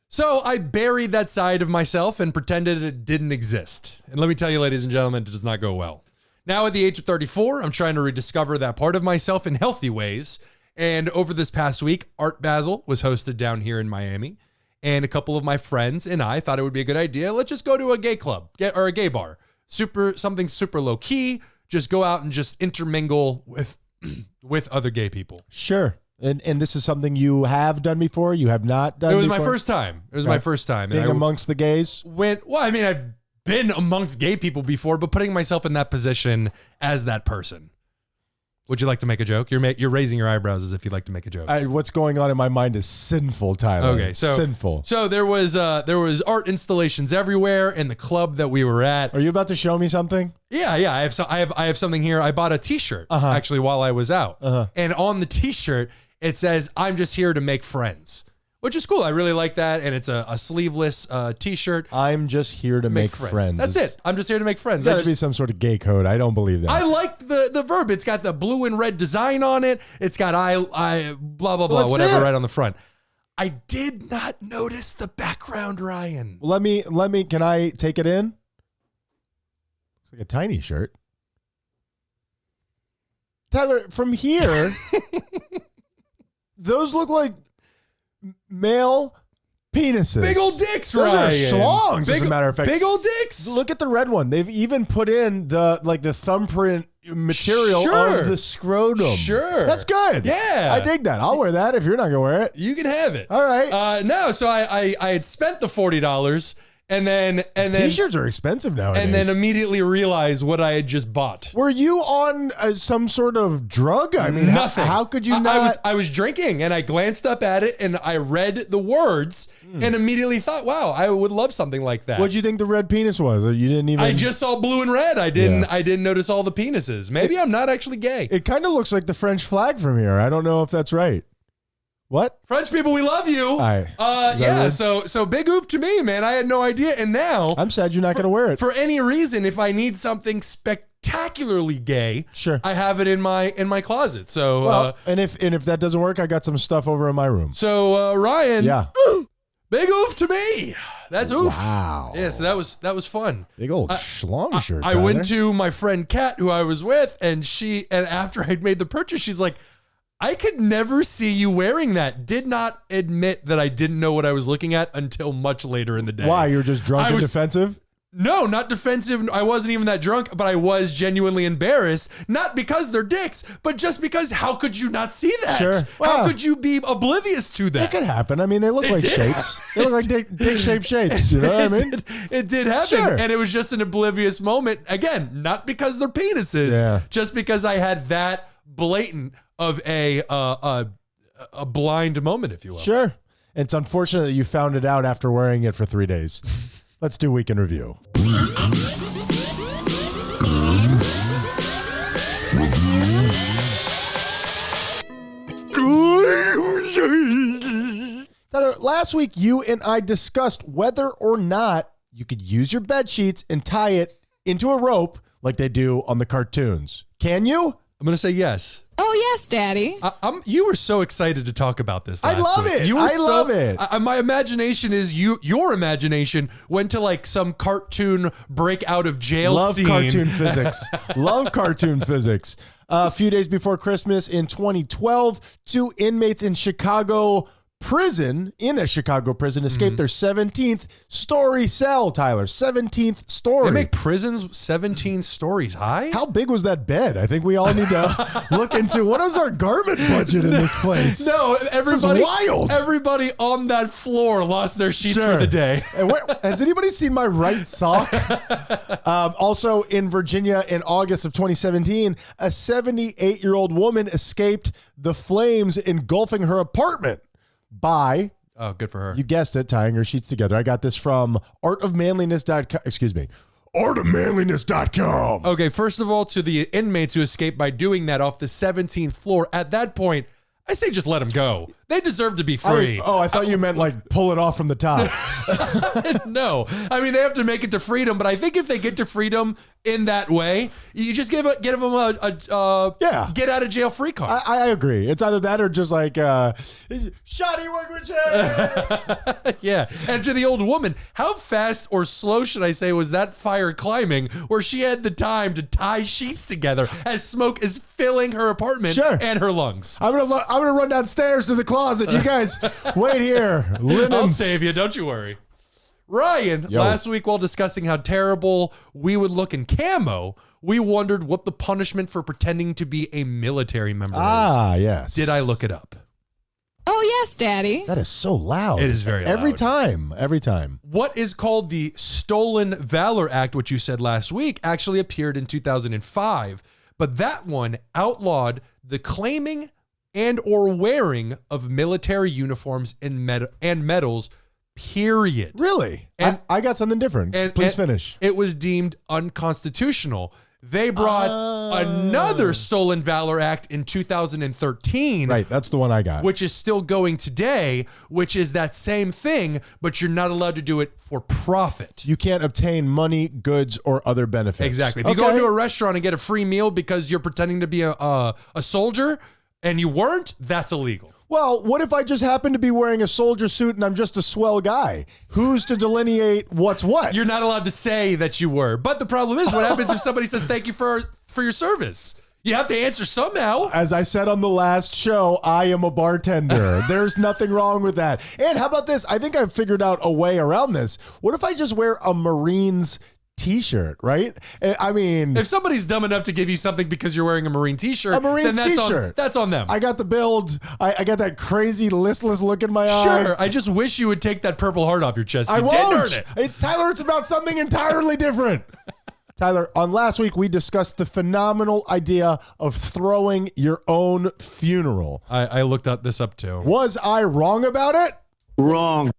S2: So I buried that side of myself and pretended it didn't exist. And let me tell you, ladies and gentlemen, it does not go well. Now at the age of 34, I'm trying to rediscover that part of myself in healthy ways. And over this past week, Art Basel was hosted down here in Miami. And a couple of my friends and I thought it would be a good idea. Let's just go to a gay club or a gay bar. Something super low key. Just go out and just intermingle with other gay people.
S1: Sure. And this is something you have done before? You have not done before?
S2: It was my first time. It was my first time.
S1: Being amongst the gays?
S2: I've been amongst gay people before, but putting myself in that position as that person. Would you like to make a joke? You're raising your eyebrows as if you'd like to make a joke.
S1: What's going on in my mind is sinful, Tyler.
S2: Okay, so
S1: sinful.
S2: So there was art installations everywhere in the club that we were at.
S1: Are you about to show me something?
S2: Yeah. I have something here. I bought a T-shirt actually while I was out, and on the T-shirt it says, "I'm just here to make friends," which is cool. I really like that, and it's a sleeveless T-shirt.
S1: I'm just here to make friends.
S2: That's it. I'm just here to make friends.
S1: There's got to be some sort of gay code. I don't believe that.
S2: I liked the verb. It's got the blue and red design on it. It's got I blah blah blah whatever right on the front. I did not notice the background, Ryan.
S1: Let me. Can I take it in? Looks like a tiny shirt. Tyler, from here, those look like male penises.
S2: Big old dicks,
S1: Those
S2: Ryan.
S1: are schlongs, as a matter of fact.
S2: Big old dicks.
S1: Look at the red one. They've even put in the thumbprint material of the scrotum.
S2: Sure.
S1: That's good.
S2: Yeah.
S1: I dig that. I'll wear that if you're not going to wear it.
S2: You can have it.
S1: All right.
S2: So I had spent the $40 and then
S1: T-shirts are expensive nowadays.
S2: and then immediately realized what I had just bought.
S1: Were you on some sort of drug? I mean,
S2: nothing.
S1: How could you not?
S2: I was drinking and I glanced up at it and I read the words and immediately thought, wow, I would love something like that.
S1: What'd you think the red penis was? You didn't even.
S2: I just saw blue and red. I didn't notice all the penises. Maybe I'm not actually gay.
S1: It kind of looks like the French flag from here. I don't know if that's right. What?
S2: French people, we love you.
S1: Right.
S2: So big oof to me, man. I had no idea. And now
S1: I'm sad you're not going to wear it.
S2: For any reason, if I need something spectacularly gay,
S1: sure,
S2: I have it in my closet. So
S1: well, and if that doesn't work, I got some stuff over in my room.
S2: So Ryan,
S1: yeah,
S2: big oof to me. That's oof.
S1: Wow.
S2: Yeah, so that was fun.
S1: Big old schlong shirt.
S2: I went to my friend Kat, who I was with, and after I'd made the purchase, she's like, I could never see you wearing that. Did not admit that I didn't know what I was looking at until much later in the day.
S1: Why? You're just drunk and defensive?
S2: No, not defensive. I wasn't even that drunk, but I was genuinely embarrassed. Not because they're dicks, but just because how could you not see that?
S1: Sure.
S2: How
S1: Well,
S2: could you be oblivious to that?
S1: It could happen. I mean, they look like
S2: did
S1: shapes. They look like dick-shaped shapes. You know what I mean?
S2: It did happen.
S1: Sure.
S2: And it was just an oblivious moment. Again, not because they're penises, just because I had that blatant of a blind moment, if you will.
S1: Sure. It's unfortunate that you found it out after wearing it for 3 days. Let's do Week in Review. Tyler, last week you and I discussed whether or not you could use your bed sheets and tie it into a rope like they do on the cartoons. Can you?
S2: I'm going to say yes.
S6: Oh, yes, Daddy.
S2: You were so excited to talk about this last
S1: I love
S2: week.
S1: it.
S2: You were
S1: I love it.
S2: My imagination is your imagination went to like some cartoon break out of jail scene.
S1: Love cartoon physics. Love cartoon physics. A few days before Christmas in 2012, 2 inmates in a Chicago prison, escaped their 17th story cell, Tyler. 17th story.
S2: They make prisons 17 stories high?
S1: How big was that bed? I think we all need to look into what is our garment budget in this place.
S2: No, everybody,
S1: this is wild.
S2: Everybody on that floor lost their sheets for the day.
S1: And has anybody seen my right sock? Also in Virginia in August of 2017, a 78-year-old woman escaped the flames engulfing her apartment by,
S2: oh, good for her.
S1: You guessed it, tying her sheets together. I got this from artofmanliness.com.
S2: Okay, first of all, to the inmates who escaped by doing that off the 17th floor, at that point, I say just let them go. They deserve to be free.
S1: I thought you meant like pull it off from the top.
S2: No, I mean, they have to make it to freedom, but I think if they get to freedom in that way, you just give them a get out of jail free card.
S1: I agree. It's either that or just like shoddy workmanship.
S2: Yeah. And to the old woman, how fast or slow should I say was that fire climbing, where she had the time to tie sheets together as smoke is filling her apartment and her lungs?
S1: I'm gonna run downstairs to the closet. You guys wait here. Linens.
S2: I'll save you. Don't you worry. Ryan, last week while discussing how terrible we would look in camo, we wondered what the punishment for pretending to be a military member is.
S1: Yes.
S2: Did I look it up?
S6: Oh, yes, Daddy.
S1: That is so loud.
S2: It is very loud.
S1: Every time.
S2: What is called the Stolen Valor Act, which you said last week, actually appeared in 2005. But that one outlawed the claiming and or wearing of military uniforms and medals, period.
S1: Really?
S2: And
S1: I got something different. Please finish.
S2: It was deemed unconstitutional. They brought another Stolen Valor Act in 2013.
S1: Right, that's the one I got.
S2: Which is still going today, which is that same thing, but you're not allowed to do it for profit.
S1: You can't obtain money, goods, or other benefits.
S2: Exactly. If you go into a restaurant and get a free meal because you're pretending to be a soldier and you weren't, that's illegal.
S1: Well, what if I just happen to be wearing a soldier suit and I'm just a swell guy? Who's to delineate what's what?
S2: You're not allowed to say that you were. But the problem is, what happens if somebody says thank you for your service? You have to answer somehow.
S1: As I said on the last show, I am a bartender. There's nothing wrong with that. And how about this? I think I've figured out a way around this. What if I just wear a Marines t-shirt, right? I mean,
S2: if somebody's dumb enough to give you something because you're wearing a Marine t-shirt,
S1: then
S2: t-shirt. That's on them.
S1: I got the build. I got that crazy listless look in my eye.
S2: Sure. I just wish you would take that purple heart off your chest.
S1: I
S2: You
S1: won't.
S2: didn't earn it.
S1: Tyler, it's about something entirely different. Tyler, on last week, we discussed the phenomenal idea of throwing your own funeral.
S2: I looked this up too.
S1: Was I wrong about it?
S4: Wrong.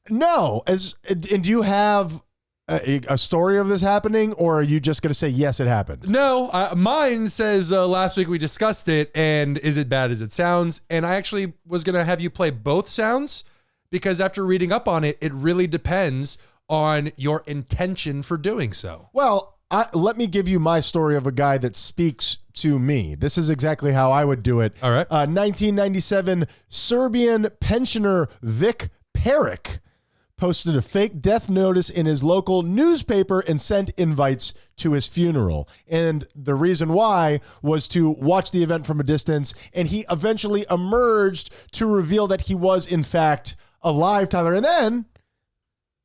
S1: No. And do you have a story of this happening, or are you just going to say, yes, it happened?
S2: No, mine says last week we discussed it, and is it bad as it sounds? And I actually was going to have you play both sounds, because after reading up on it, it really depends on your intention for doing so.
S1: Well, let me give you my story of a guy that speaks to me. This is exactly how I would do it.
S2: All right.
S1: 1997 Serbian pensioner Vic Peric posted a fake death notice in his local newspaper and sent invites to his funeral. And the reason why was to watch the event from a distance, and he eventually emerged to reveal that he was, in fact, alive, Tyler. And then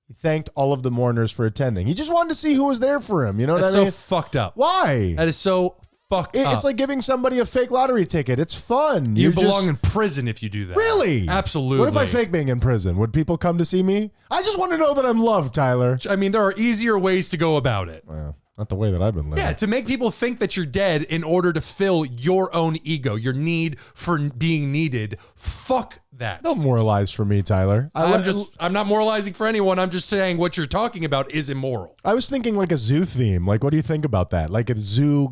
S1: he thanked all of the mourners for attending. He just wanted to see who was there for him. You know what I mean?
S2: That's so fucked up.
S1: Why?
S2: That is so fucked up.
S1: It's like giving somebody a fake lottery ticket. It's fun.
S2: You belong in prison if you do that.
S1: Really?
S2: Absolutely.
S1: What if I fake being in prison? Would people come to see me? I just want to know that I'm loved, Tyler.
S2: I mean, there are easier ways to go about it.
S1: Well, not the way that I've been living.
S2: Yeah, to make people think that you're dead in order to fill your own ego, your need for being needed. Fuck that.
S1: Don't moralize for me, Tyler.
S2: I'm not moralizing for anyone. I'm just saying what you're talking about is immoral.
S1: I was thinking like a zoo theme. Like, what do you think about that? Like a zoo,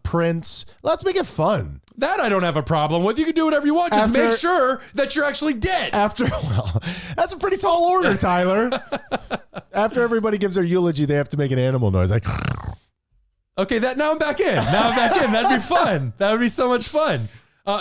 S1: Prince. Let's make it fun.
S2: That I don't have a problem with. You can do whatever you want. Just make sure that you're actually dead.
S1: Well, that's a pretty tall order, Tyler. After everybody gives their eulogy, they have to make an animal noise. Like,
S2: okay, now I'm back in. That'd be fun. That would be so much fun.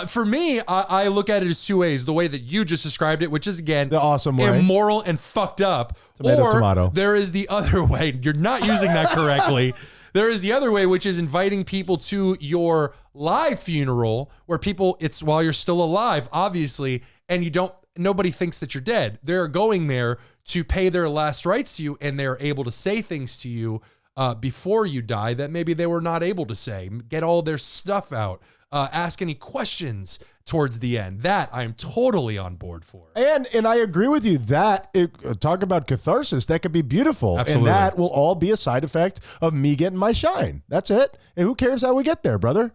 S2: For me, I look at it as two ways. The way that you just described it, which is, again,
S1: the awesome way.
S2: Immoral and fucked up.
S1: Tomato.
S2: There is the other way. You're not using that correctly. There is the other way, which is inviting people to your live funeral, where it's while you're still alive, obviously, and nobody thinks that you're dead. They're going there to pay their last rites to you, and they're able to say things to you before you die that maybe they were not able to say. Get all their stuff out. Ask any questions towards the end. That I'm totally on board for.
S1: And I agree with you that talk about catharsis. That could be beautiful.
S2: Absolutely.
S1: And that will all be a side effect of me getting my shine. That's it. And who cares how we get there, brother?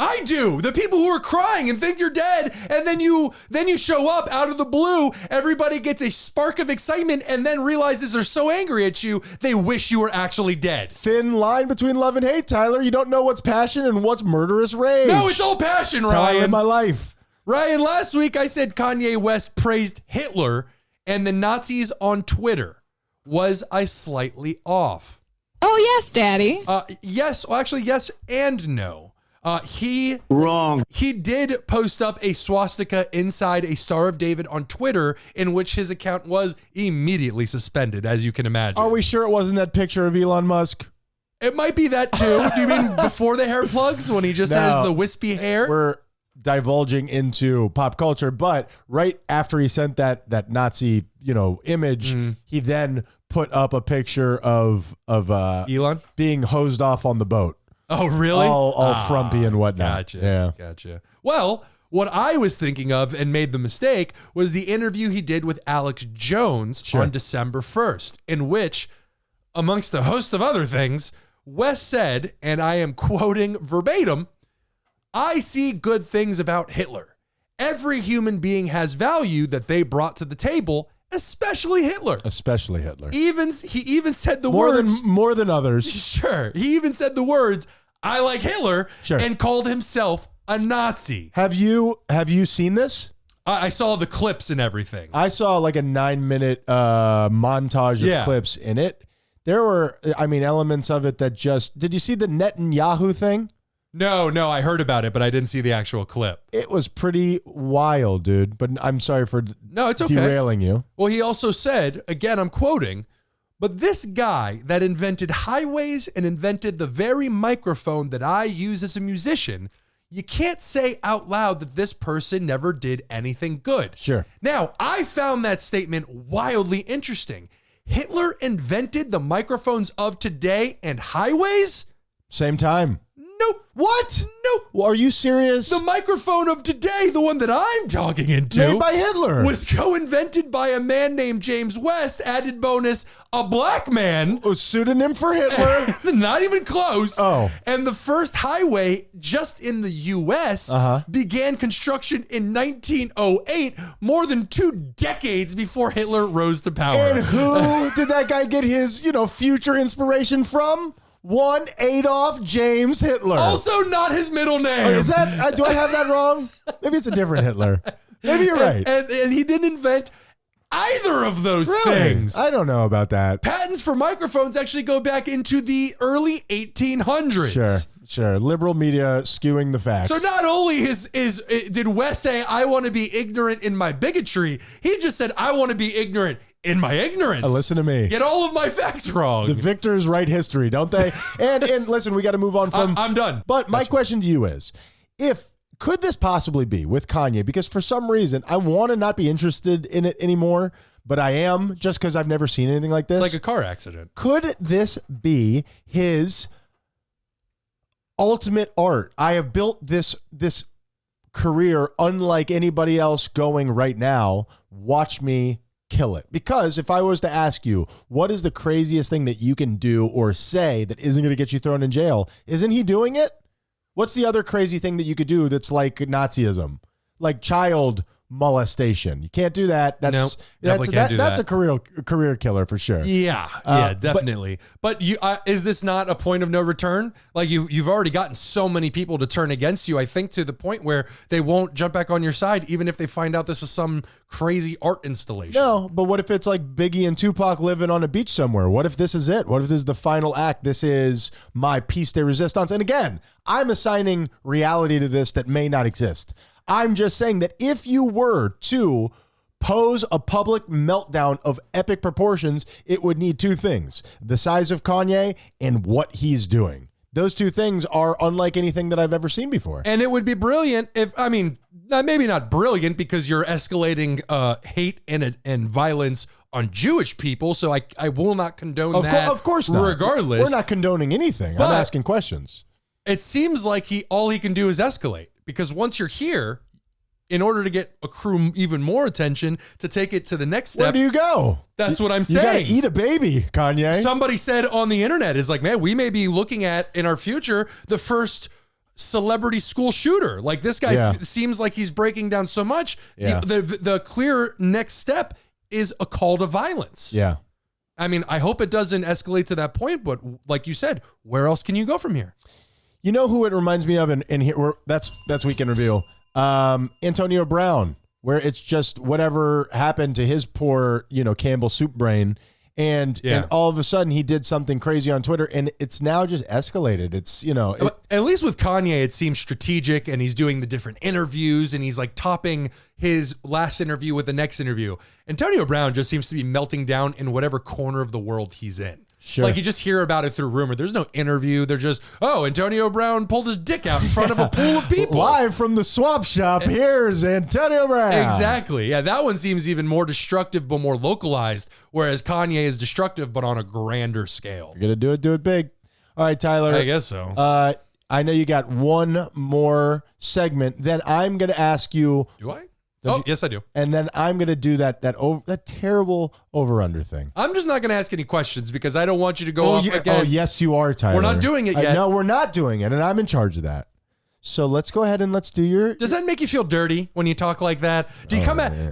S2: I do. The people who are crying and think you're dead, and then you show up out of the blue, everybody gets a spark of excitement and then realizes they're so angry at you, they wish you were actually dead.
S1: Thin line between love and hate, Tyler. You don't know what's passion and what's murderous rage.
S2: No, it's all passion,
S1: That's how I live
S2: Ryan.
S1: my life.
S2: Ryan, last week I said Kanye West praised Hitler and the Nazis on Twitter. Was I slightly off?
S6: Oh, yes, Daddy.
S2: Yes. Well, actually, yes and no. He did post up a swastika inside a Star of David on Twitter, in which his account was immediately suspended, as you can imagine.
S1: Are we sure it wasn't that picture of Elon Musk?
S2: It might be that too. Do you mean before the hair plugs, when he just has the wispy hair?
S1: We're divulging into pop culture, but right after he sent that Nazi, image, he then put up a picture of
S2: Elon
S1: being hosed off on the boat.
S2: Oh, really?
S1: All frumpy and whatnot.
S2: Gotcha. Well, what I was thinking of and made the mistake was the interview he did with Alex Jones on December 1st, in which, amongst a host of other things, West said, and I am quoting verbatim, "I see good things about Hitler. Every human being has value that they brought to the table, especially Hitler."
S1: Especially Hitler.
S2: He even said the words.
S1: More than others.
S2: Sure. He even said the words, "I like Hitler," and called himself a Nazi.
S1: Have you seen this?
S2: I saw the clips and everything.
S1: I saw like a 9-minute montage of clips in it. There were, elements of it that did you see the Netanyahu thing?
S2: No, I heard about it, but I didn't see the actual clip.
S1: It was pretty wild, dude, but I'm sorry for
S2: it's okay.
S1: derailing you.
S2: Well, he also said, again, I'm quoting, "But this guy that invented highways and invented the very microphone that I use as a musician, you can't say out loud that this person never did anything good."
S1: Sure.
S2: Now, I found that statement wildly interesting. Hitler invented the microphones of today and highways?
S1: Same time.
S2: Nope.
S1: What?
S2: Nope.
S1: Well, are you serious?
S2: The microphone of today, the one that I'm talking into,
S1: made by Hitler,
S2: was co-invented by a man named James West, added bonus, a black man.
S1: A pseudonym for Hitler.
S2: Not even close.
S1: Oh.
S2: And the first highway just in the U.S. began construction in 1908, more than 2 decades before Hitler rose to power.
S1: And who did that guy get his, future inspiration from? One Adolf James Hitler.
S2: Also not his middle name.
S1: Is that, do I have that wrong? Maybe it's a different Hitler. Maybe you're right.
S2: And he didn't invent either of those things.
S1: I don't know about that.
S2: Patents for microphones actually go back into the early 1800s.
S1: Sure. Liberal media skewing the facts.
S2: So not only did West say, "I want to be ignorant in my bigotry," he just said, "I want to be ignorant in my ignorance."
S1: Listen to me.
S2: Get all of my facts wrong.
S1: The victors write history, don't they? And listen, we got to move on from...
S2: I'm done.
S1: But my question to you is, could this possibly be with Kanye? Because for some reason, I want to not be interested in it anymore, but I am, just because I've never seen anything like this.
S2: It's like a car accident.
S1: Could this be his ultimate art? I have built this career unlike anybody else going right now. Watch me kill it. Because if I was to ask you, what is the craziest thing that you can do or say that isn't going to get you thrown in jail? Isn't he doing it? What's the other crazy thing that you could do that's like Nazism? Like child molestation. You can't do that. That's a career killer for sure.
S2: Yeah, definitely. But you is this not a point of no return? Like you've already gotten so many people to turn against you, I think, to the point where they won't jump back on your side even if they find out this is some crazy art installation.
S1: No, but what if it's like Biggie and Tupac living on a beach somewhere? What if this is it? What if this is the final act? This is my piece de resistance. And again, I'm assigning reality to this that may not exist. I'm just saying that if you were to pose a public meltdown of epic proportions, it would need 2 things: the size of Kanye and what he's doing. Those 2 things are unlike anything that I've ever seen before.
S2: And it would be brilliant maybe not brilliant because you're escalating hate and violence on Jewish people. So I will not condone that.
S1: Of course not.
S2: Regardless.
S1: We're not condoning anything. I'm asking questions.
S2: It seems like all he can do is escalate. Because once you're here, in order to accrue even more attention, to take it to the next step.
S1: Where do you go?
S2: That's what I'm saying.
S1: You gotta eat a baby, Kanye.
S2: Somebody said on the internet, is like, man, we may be looking at, in our future, the first celebrity school shooter. Like, this guy seems like he's breaking down so much.
S1: Yeah.
S2: The clear next step is a call to violence.
S1: Yeah.
S2: I mean, I hope it doesn't escalate to that point, but like you said, where else can you go from here?
S1: You know who it reminds me of, and here that's Weekend Review. Antonio Brown, where it's just whatever happened to his poor, Campbell soup brain. And all of a sudden he did something crazy on Twitter, and it's now just escalated. It's,
S2: at least with Kanye, it seems strategic, and he's doing the different interviews, and he's like topping his last interview with the next interview. Antonio Brown just seems to be melting down in whatever corner of the world he's in.
S1: Sure.
S2: Like you just hear about it through rumor. There's no interview. They're just, Antonio Brown pulled his dick out in front of a pool of people.
S1: Live from the swap shop, here's Antonio Brown.
S2: Exactly. Yeah, that one seems even more destructive but more localized, whereas Kanye is destructive but on a grander scale.
S1: You're going to do it big. All right, Tyler.
S2: I guess so.
S1: I know you got one more segment. Then I'm going to ask you.
S2: Do I? Yes, I do.
S1: And then I'm going to do that terrible over-under thing.
S2: I'm just not going to ask any questions because I don't want you to go off again.
S1: Oh, yes, you are, Tyler.
S2: We're not doing it yet.
S1: No, we're not doing it, and I'm in charge of that. So let's go ahead and let's do your...
S2: Does that make you feel dirty when you talk like that? Do you come out of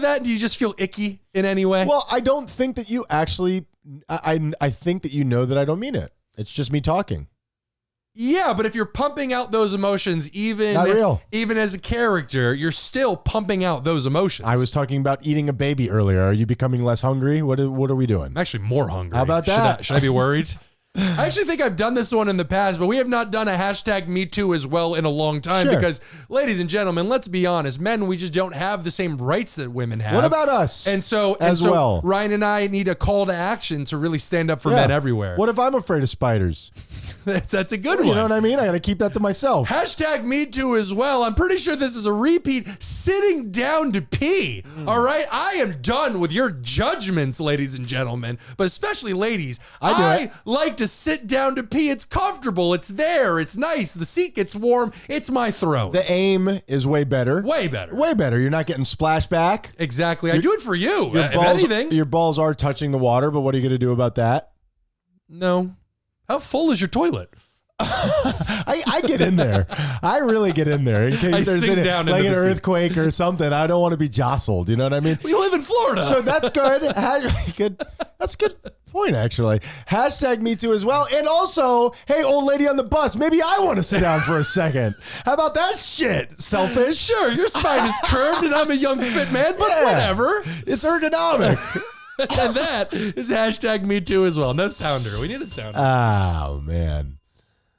S2: that and do you just feel icky in any way?
S1: Well, I don't think that you actually... I think that you know that I don't mean it. It's just me talking.
S2: Yeah, but if you're pumping out those emotions, even as a character, you're still pumping out those emotions.
S1: I was talking about eating a baby earlier. Are you becoming less hungry? What are we doing?
S2: I'm actually more hungry.
S1: How about that?
S2: Should I be worried? I actually think I've done this one in the past, but we have not done a hashtag Me Too as well in a long time because, ladies and gentlemen, let's be honest, men, we just don't have the same rights that women have.
S1: What about us?
S2: And so Ryan and I need a call to action to really stand up for men everywhere.
S1: What if I'm afraid of spiders?
S2: That's a good one.
S1: You know what I mean? I got to keep that to myself.
S2: Hashtag Me Too as well. I'm pretty sure this is a repeat. Sitting down to pee. All right? I am done with your judgments, ladies and gentlemen, but especially ladies. I like to sit down to pee. It's comfortable. It's there. It's nice. The seat gets warm. It's my throne.
S1: The aim is way better.
S2: Way better.
S1: Way better. You're not getting splashed back.
S2: Exactly. I do it for you. If anything.
S1: Your balls are touching the water, but what are you going to do about that?
S2: No. How full is your toilet?
S1: I get in there. I really get in there in case there's an earthquake or something. I don't want to be jostled. You know what I mean?
S2: We live in Florida.
S1: So that's good. That's a good point, actually. Hashtag Me Too as well. And also, hey, old lady on the bus, maybe I want to sit down for a second. How about that shit? Selfish?
S2: Sure, your spine is curved and I'm a young fit man, but whatever.
S1: It's ergonomic.
S2: And that is hashtag Me Too as well. No sounder. We need a sounder.
S1: Oh, man.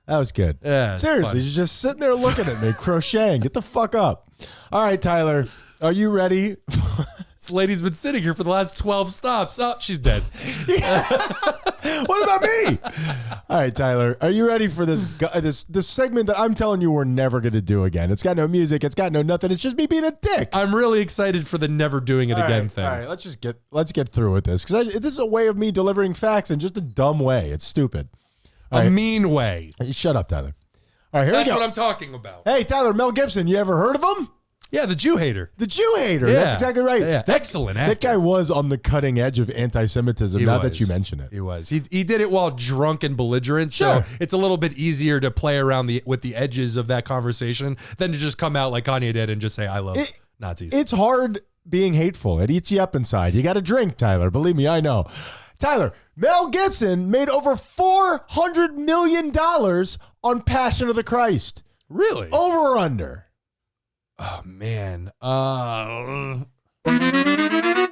S1: That was good.
S2: Yeah,
S1: seriously, you're just sitting there looking at me, crocheting. Get the fuck up. All right, Tyler, are you ready?
S2: This lady's been sitting here for the last 12 stops. Oh, she's dead.
S1: What about me? All right, Tyler, are you ready for this segment that I'm telling you we're never going to do again? It's got no music. It's got no nothing. It's just me being a dick.
S2: I'm really excited for the never doing it again thing.
S1: All right, let's get through with this because this is a way of me delivering facts in just a dumb way. It's stupid.
S2: A mean way.
S1: Shut up, Tyler. All right, here we go.
S2: That's what I'm talking about.
S1: Hey, Tyler, Mel Gibson, you ever heard of him?
S2: Yeah, the Jew hater.
S1: The Jew hater. Yeah. That's exactly right.
S2: Yeah. Excellent actor.
S1: That guy was on the cutting edge of anti-Semitism, that you mention it.
S2: He was. He did it while drunk and belligerent, so it's a little bit easier to play around with the edges of that conversation than to just come out like Kanye did and just say, I love Nazis.
S1: It's hard being hateful. It eats you up inside. You got to drink, Tyler. Believe me, I know. Tyler, Mel Gibson made over $400 million on Passion of the Christ.
S2: Really?
S1: Over or under?
S2: Oh, man.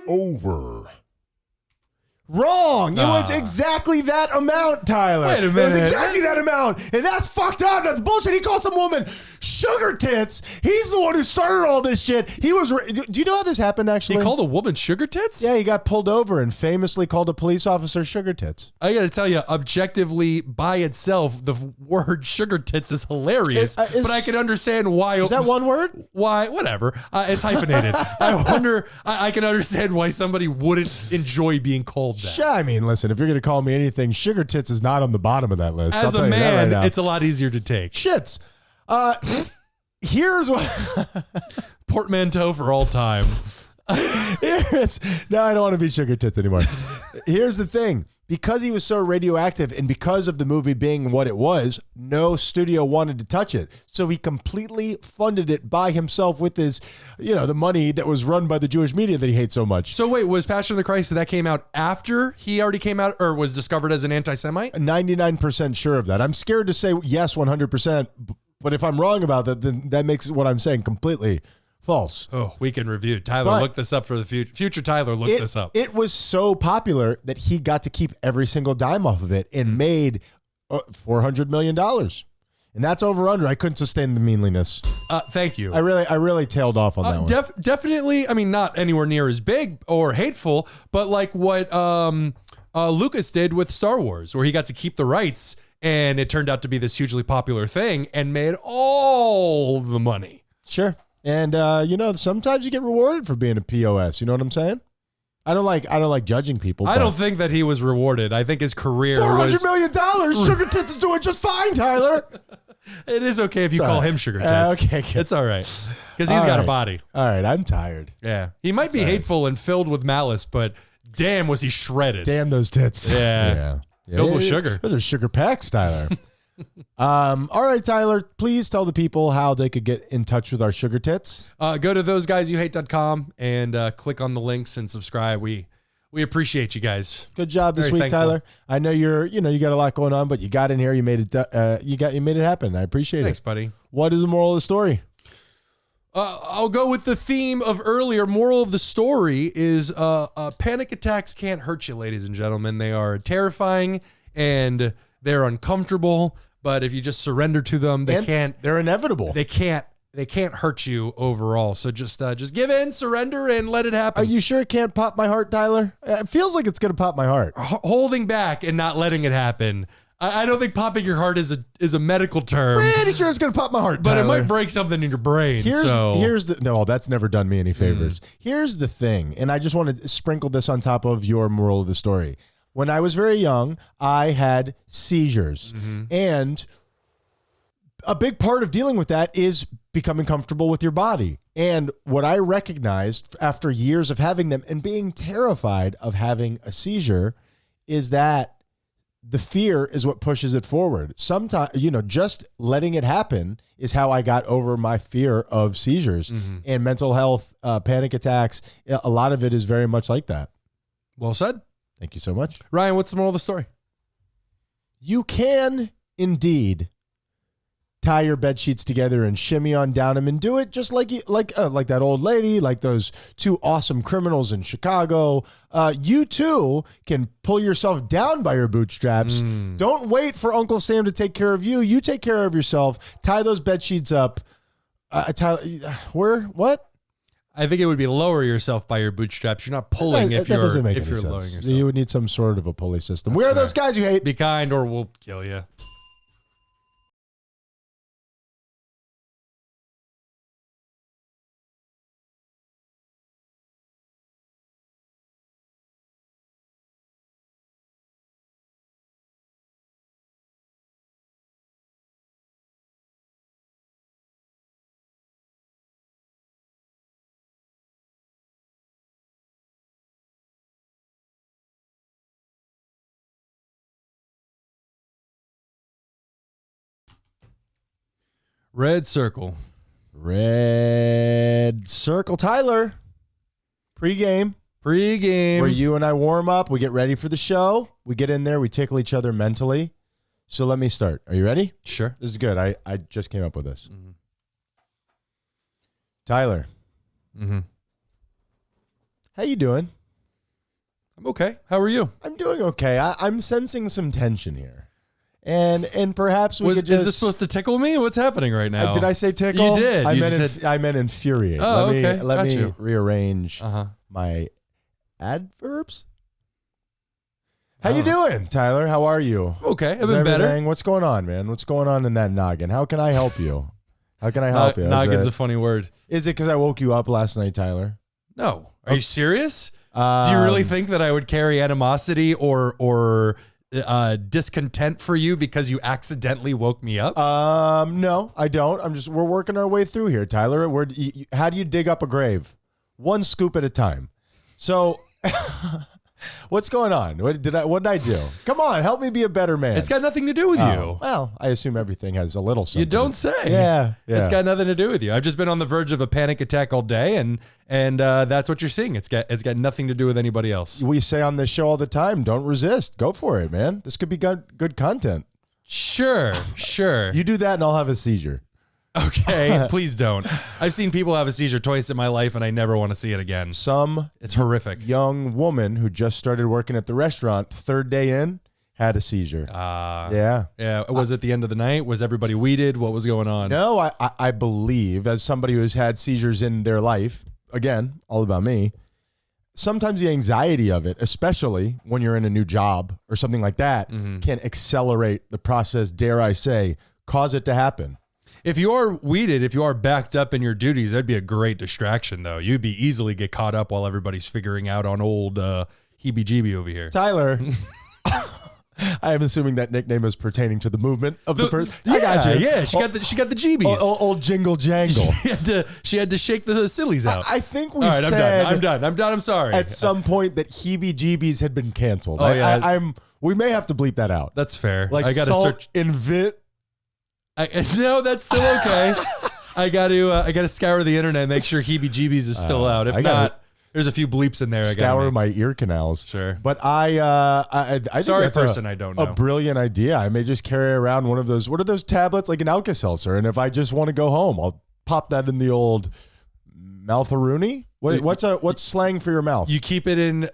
S3: Over.
S1: Wrong. It was exactly that amount, Tyler.
S2: Wait a minute.
S1: It was exactly that amount. And that's fucked up. That's bullshit. He called some woman sugar tits. He's the one who started all this shit. Do you know how this happened, actually?
S2: He called a woman sugar tits?
S1: Yeah, he got pulled over and famously called a police officer sugar tits.
S2: I got to tell you, objectively, by itself, the word sugar tits is hilarious. But I can understand why.
S1: Is that one word?
S2: Why? Whatever. It's hyphenated. I can understand why somebody wouldn't enjoy being called that.
S1: Sure, I mean, listen, if you're going to call me anything, sugar tits is not on the bottom of that list.
S2: As a man, it's a lot easier to take.
S1: Shits. Here's what...
S2: Portmanteau for all time.
S1: No, I don't want to be sugar tits anymore. Here's the thing. Because he was so radioactive and because of the movie being what it was, no studio wanted to touch it. So he completely funded it by himself with his, the money that was run by the Jewish media that he hates so much.
S2: So wait, was Passion of the Christ, that came out after he already came out or was discovered as an anti-Semite?
S1: 99% sure of that. I'm scared to say yes 100%, But if I'm wrong about that, then that makes what I'm saying completely false.
S2: Oh, weekend review. Tyler, look this up for the future. Tyler, look this up.
S1: It was so popular that he got to keep every single dime off of it and made $400 million. And that's over under. I couldn't sustain the meanliness.
S2: Thank you.
S1: I really tailed off on that one.
S2: Definitely. I mean, not anywhere near as big or hateful, but like what Lucas did with Star Wars, where he got to keep the rights, and it turned out to be this hugely popular thing and made all the money.
S1: Sure. And sometimes you get rewarded for being a POS. You know what I'm saying? I don't like judging people.
S2: I don't think that he was rewarded. I think his career
S1: $400 million. Sugar Tits is doing just fine, Tyler.
S2: It is okay if you call him Sugar Tits.
S1: Okay, good.
S2: It's all right. Because he's got a body.
S1: All right, I'm tired.
S2: Yeah. He might be hateful and filled with malice, but damn, was he shredded.
S1: Damn those tits.
S2: Yeah. Filled with sugar.
S1: Those are sugar packs, Tyler. All right, Tyler, please tell the people how they could get in touch with our Sugar Tits.
S2: Go to thoseguysyouhate.com and click on the links and subscribe. We appreciate you guys.
S1: Good job this
S2: Very
S1: week,
S2: thankful.
S1: Tyler. I know you got a lot going on, but you got in here, you made it you made it happen. I appreciate
S2: Thanks,
S1: it.
S2: buddy.
S1: What is the moral of the story?
S2: I'll go with the theme of earlier. Moral of the story is panic attacks can't hurt you, ladies and gentlemen. They are terrifying and they're uncomfortable, but if you just surrender to them,
S1: They're inevitable.
S2: They can't hurt you overall. So just give in, surrender, and let it happen.
S1: Are you sure it can't pop my heart, Tyler? It feels like it's going to pop my heart.
S2: Holding back and not letting it happen. I don't think popping your heart is a medical term.
S1: Pretty sure it's going to pop my heart,
S2: But
S1: Tyler.
S2: it might break something in your brain.
S1: That's never done me any favors. Here's the thing, and I just want to sprinkle this on top of your moral of the story. When I was very young, I had seizures, and a big part of dealing with that is becoming comfortable with your body. And what I recognized after years of having them and being terrified of having a seizure is that the fear is what pushes it forward. Sometimes, just letting it happen is how I got over my fear of seizures and mental health, panic attacks. A lot of it is very much like that.
S2: Well said.
S1: Thank you so much.
S2: Ryan, what's the moral of the story?
S1: You can indeed tie your bed sheets together and shimmy on down them and do it just like that old lady, like those two awesome criminals in Chicago. You too can pull yourself down by your bootstraps. Don't wait for Uncle Sam to take care of you. You take care of yourself. Tie those bed sheets up. What?
S2: I think it would be lower yourself by your bootstraps. You're not pulling if you're lowering yourself.
S1: You would need some sort of a pulley system. Where are those guys you hate?
S2: Be kind or we'll kill you. Red circle.
S1: Red circle. Tyler, pregame. Where you and I warm up. We get ready for the show. We get in there. We tickle each other mentally. So let me start. Are you ready?
S2: Sure.
S1: This is good. I just came up with this. Tyler. How you doing?
S2: I'm okay. How are you?
S1: I'm doing okay. I'm sensing some tension here. And perhaps we could just...
S2: Is this supposed to tickle me? What's happening right now?
S1: Did I say tickle?
S2: You did.
S1: I meant infuriate.
S2: Oh,
S1: Let me
S2: Got you.
S1: rearrange my adverbs. How you doing, Tyler? How are you?
S2: Okay. I've
S1: Is
S2: been better.
S1: everything- What's going on, man? What's going on in that noggin? How can I help you? How can I help you?
S2: Noggin's a funny word.
S1: Is it because I woke you up last night, Tyler?
S2: No. Are you serious? Do you really think that I would carry animosity or discontent for you because you accidentally woke me up?
S1: No, I don't. We're working our way through here, Tyler. How do you dig up a grave? One scoop at a time. So, what's going on? What did I do? Come on, help me be a better man.
S2: It's got nothing to do with you.
S1: Well, I assume everything has a little something.
S2: You don't say.
S1: Yeah.
S2: It's got nothing to do with you. I've just been on the verge of a panic attack all day, and that's what you're seeing. It's got nothing to do with anybody else.
S1: We say on this show all the time, don't resist. Go for it, man. This could be good content.
S2: Sure.
S1: You do that and I'll have a seizure.
S2: Okay, please don't. I've seen people have a seizure twice in my life, and I never want to see it again. It's horrific.
S1: Young woman who just started working at the restaurant, third day in, had a seizure. Yeah.
S2: Was it the end of the night? Was everybody weeded? What was going on?
S1: No, I believe, as somebody who's had seizures in their life, again, all about me, sometimes the anxiety of it, especially when you're in a new job or something like that, can accelerate the process, dare I say, cause it to happen.
S2: If you are weeded, if you are backed up in your duties, that'd be a great distraction, though. You'd be easily get caught up while everybody's figuring out on old heebie-jeebie over here.
S1: Tyler, I am assuming that nickname is pertaining to the movement of the person.
S2: Yeah,
S1: I got you.
S2: Yeah, she got the jeebies.
S1: Old jingle jangle.
S2: She had to shake the sillies out.
S1: I think we
S2: All right,
S1: said
S2: I'm done. I'm sorry.
S1: At some point that heebie-jeebies had been canceled.
S2: Oh, yeah.
S1: We may have to bleep that out.
S2: That's fair.
S1: Like
S2: I gotta
S1: salt
S2: search.
S1: in vit.
S2: No, that's still okay. I gotta scour the internet and make sure heebie-jeebies is still out. If not, there's a few bleeps in there.
S1: Scour my ear canals.
S2: Sure.
S1: But I think
S2: Sorry,
S1: that's
S2: person, I don't know.
S1: a brilliant idea. I may just carry around one of those. What are those tablets? Like an Alka-Seltzer. And if I just want to go home, I'll pop that in the old moutharoonie. What's slang for your mouth?
S2: You keep it in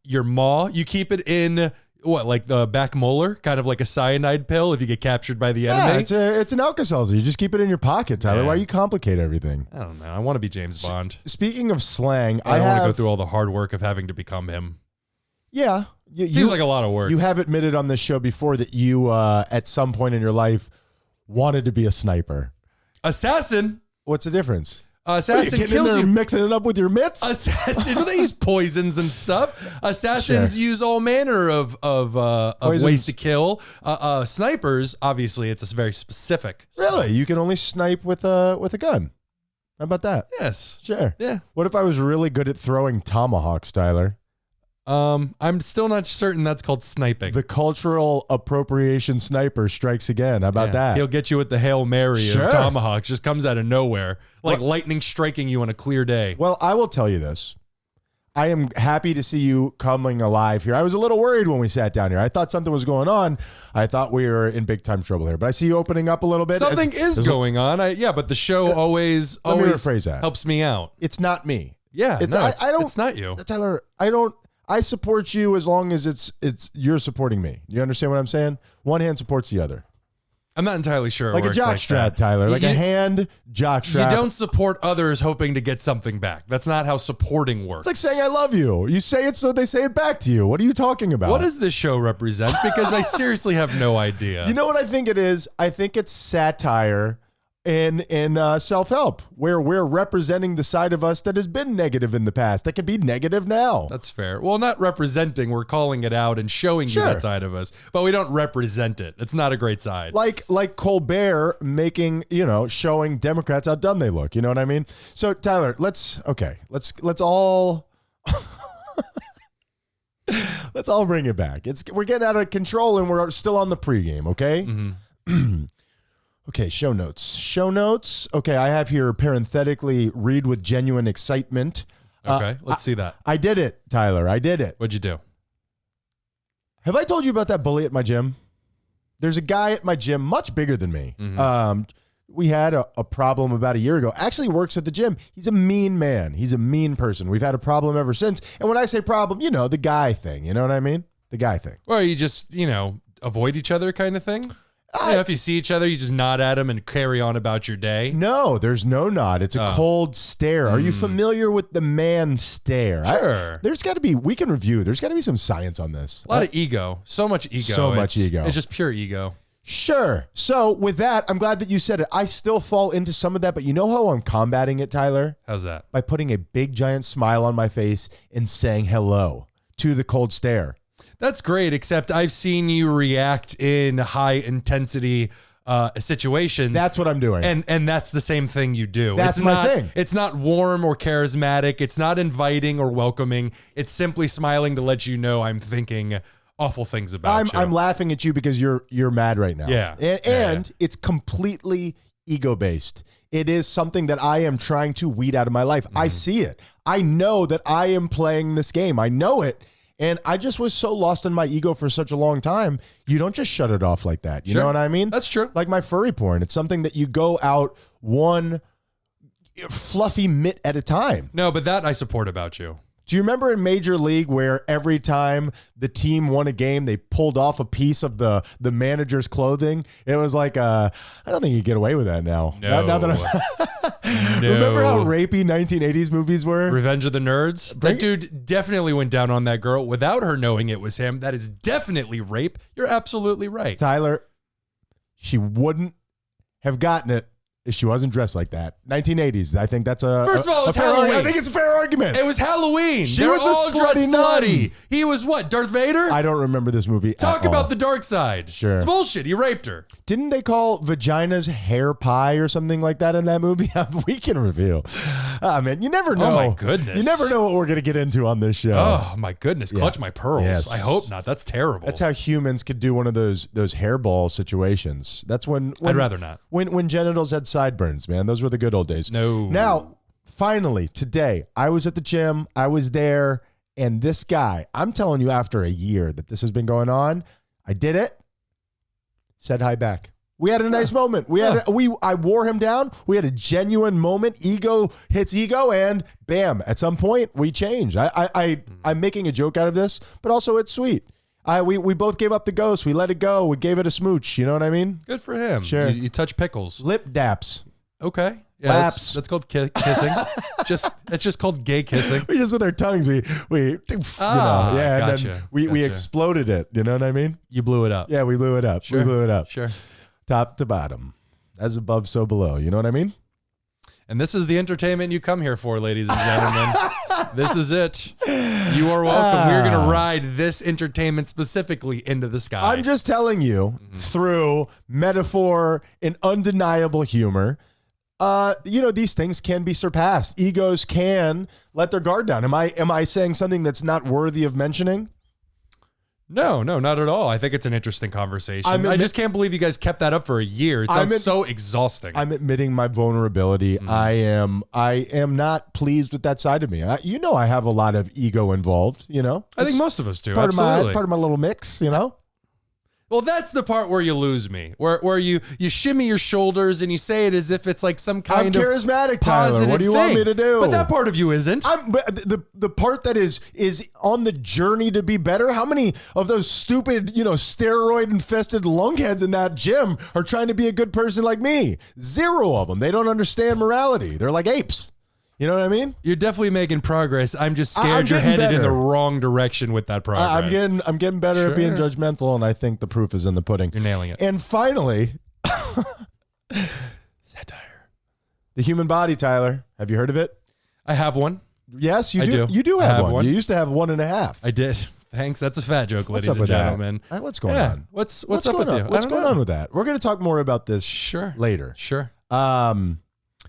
S2: your maw. You keep it in what, like the back molar, kind of like a cyanide pill if you get captured by the enemy.
S1: Yeah, it's an Alka-Seltzer. You just keep it in your pocket, Tyler.
S2: Yeah.
S1: Why you complicate everything?
S2: I don't know. I want to be James Bond.
S1: Speaking of slang,
S2: I don't want to go through all the hard work of having to become him.
S1: Yeah.
S2: Seems like a lot of work.
S1: You have admitted on this show before that you, at some point in your life, wanted to be a sniper.
S2: Assassin.
S1: What's the difference?
S2: Assassin
S1: getting
S2: kills
S1: in there
S2: you.
S1: Mixing it up with your mitts?
S2: Assassin, they use poisons and stuff. Assassins use all manner of ways to kill. Snipers, obviously, it's a very specific.
S1: Really? You can only snipe with a gun. How about that?
S2: Yes.
S1: Sure.
S2: Yeah.
S1: What if I was really good at throwing tomahawks, Tyler?
S2: I'm still not certain that's called sniping.
S1: The cultural appropriation sniper strikes again. How about that?
S2: He'll get you with the Hail Mary of tomahawks. Just comes out of nowhere. Like lightning striking you on a clear day.
S1: Well, I will tell you this. I am happy to see you coming alive here. I was a little worried when we sat down here. I thought something was going on. I thought we were in big time trouble here. But I see you opening up a little bit.
S2: Something is going on. But the show always
S1: me rephrase that.
S2: helps me out.
S1: It's not me.
S2: Yeah,
S1: it's
S2: not you.
S1: Tyler, I support you as long as it's you're supporting me. You understand what I'm saying? One hand supports the other.
S2: I'm not entirely sure.
S1: Like a jockstrap, Tyler. Like a hand jockstrap.
S2: You don't support others hoping to get something back. That's not how supporting works.
S1: It's like saying I love you. You say it so they say it back to you. What are you talking about?
S2: What does this show represent? Because I seriously have no idea.
S1: You know what I think it is? I think it's satire in self-help, where we're representing the side of us that has been negative in the past, that could be negative now.
S2: That's fair. Well, not representing, we're calling it out and showing you that side of us, but we don't represent it. It's not a great side.
S1: Like Colbert making, showing Democrats how dumb they look. You know what I mean? So Tyler, let's all let's all bring it back. We're getting out of control and we're still on the pregame, okay? Mm-hmm. Okay, show notes. Okay, I have here parenthetically, read with genuine excitement.
S2: Okay, let's see that.
S1: I did it, Tyler. I did it.
S2: What'd you do?
S1: Have I told you about that bully at my gym? There's a guy at my gym much bigger than me. Mm-hmm. We had a problem about a year ago. Actually works at the gym. He's a mean man. He's a mean person. We've had a problem ever since. And when I say problem, the guy thing. You know what I mean? The guy thing.
S2: Well, you just, avoid each other kind of thing? If you see each other, you just nod at them and carry on about your day.
S1: No, there's no nod. It's a cold stare. Are you familiar with the man stare?
S2: Sure.
S1: There's got to be, we can review. There's got to be some science on this.
S2: A lot of ego. So much ego. It's just pure ego.
S1: Sure. So with that, I'm glad that you said it. I still fall into some of that, but you know how I'm combating it, Tyler?
S2: How's that?
S1: By putting a big giant smile on my face and saying hello to the cold stare.
S2: That's great, except I've seen you react in high intensity situations.
S1: That's what I'm doing.
S2: And that's the same thing you do.
S1: That's my thing.
S2: It's not warm or charismatic. It's not inviting or welcoming. It's simply smiling to let you know I'm thinking awful things about you.
S1: I'm laughing at you because you're mad right now.
S2: Yeah.
S1: And it's completely ego-based. It is something that I am trying to weed out of my life. I see it. I know that I am playing this game. I know it. And I just was so lost in my ego for such a long time. You don't just shut it off like that. You know what I mean?
S2: That's true.
S1: Like my furry porn. It's something that you go out one fluffy mitt at a time.
S2: No, but that I support about you.
S1: Do you remember in Major League where every time the team won a game, they pulled off a piece of the manager's clothing? It was like, I don't think you get away with that now.
S2: No.
S1: Now that
S2: No.
S1: Remember how rapey 1980s movies were?
S2: Revenge of the Nerds? That dude definitely went down on that girl without her knowing it was him. That is definitely rape. You're absolutely right.
S1: Tyler, she wouldn't have gotten it if she wasn't dressed like that. 1980s. I think that's a
S2: First of all, it was
S1: fair
S2: Halloween.
S1: I think it's a fair argument.
S2: It was Halloween.
S1: She
S2: They were
S1: was a
S2: all dressed
S1: slutty nun.
S2: slutty. He was what, Darth Vader?
S1: I don't remember this movie
S2: Talk
S1: at all.
S2: about the dark side.
S1: Sure.
S2: It's bullshit. He raped her.
S1: Didn't they call vaginas hair pie or something like that in that movie? We can reveal. Man, you never know.
S2: Oh, my goodness.
S1: You never know what we're going to get into on this show.
S2: Oh, my goodness. Clutch my pearls.
S1: Yes.
S2: I hope not. That's terrible.
S1: That's how humans could do one of those hairball situations. That's when
S2: I'd rather not.
S1: When genitals had sideburns, man. Those were the good old days.
S2: No.
S1: Now, finally, today, I was at the gym. I was there, and this guy, I'm telling you, after a year that this has been going on, I did it. Said hi back. We had a nice moment. I wore him down. We had a genuine moment. Ego hits ego, and bam! At some point, we changed. I'm making a joke out of this, but also it's sweet. We both gave up the ghost. We let it go. We gave it a smooch. You know what I mean?
S2: Good for him.
S1: Sure.
S2: You touch pickles.
S1: Lip daps.
S2: Okay. Yeah,
S1: Laps.
S2: that's called kissing. It's just called gay kissing.
S1: We just with our tongues, we and
S2: gotcha,
S1: then we
S2: gotcha.
S1: exploded it. You know what I mean?
S2: You blew it up.
S1: Yeah, we blew it up.
S2: Sure.
S1: We blew it up.
S2: Sure.
S1: Top to bottom, as above, so below. You know what I mean?
S2: And this is the entertainment you come here for, ladies and gentlemen. This is it. You are welcome. We're going to ride this entertainment specifically into the sky.
S1: I'm just telling you through metaphor and undeniable humor. These things can be surpassed. Egos can let their guard down. Am I saying something that's not worthy of mentioning?
S2: No, not at all. I think it's an interesting conversation. I just can't believe you guys kept that up for a year. It sounds so exhausting.
S1: I'm admitting my vulnerability. I am not pleased with that side of me. I have a lot of ego involved.
S2: I think most of us do.
S1: Part
S2: Absolutely.
S1: of my little mix.
S2: Well, that's the part where you lose me, where you shimmy your shoulders and you say it as if it's like some kind of
S1: charismatic, Tyler.
S2: positive
S1: What do you want me to do?
S2: But that part of you isn't.
S1: But the part that is on the journey to be better. How many of those stupid, steroid infested lunkheads in that gym are trying to be a good person like me? Zero of them. They don't understand morality. They're like apes. You know what I mean?
S2: You're definitely making progress. I'm just scared
S1: I'm
S2: you're
S1: getting
S2: headed in
S1: better.
S2: the wrong direction with that progress.
S1: I'm getting better at being
S2: Sure.
S1: judgmental, and I think the proof is in the pudding.
S2: You're nailing it.
S1: And finally, satire. The human body, Tyler. Have you heard of it?
S2: I have one.
S1: Yes, you
S2: I
S1: do.
S2: do.
S1: You do
S2: I
S1: have
S2: have
S1: one.
S2: one.
S1: You used to have 1.5.
S2: I did. Thanks. That's a fat joke,
S1: What's
S2: ladies
S1: up
S2: and
S1: with that?
S2: gentlemen.
S1: What's going
S2: Yeah.
S1: on?
S2: What's up
S1: going
S2: with
S1: on?
S2: you?
S1: What's
S2: I don't
S1: going
S2: know.
S1: on with that? We're going to talk more about this
S2: Sure.
S1: later.
S2: Sure.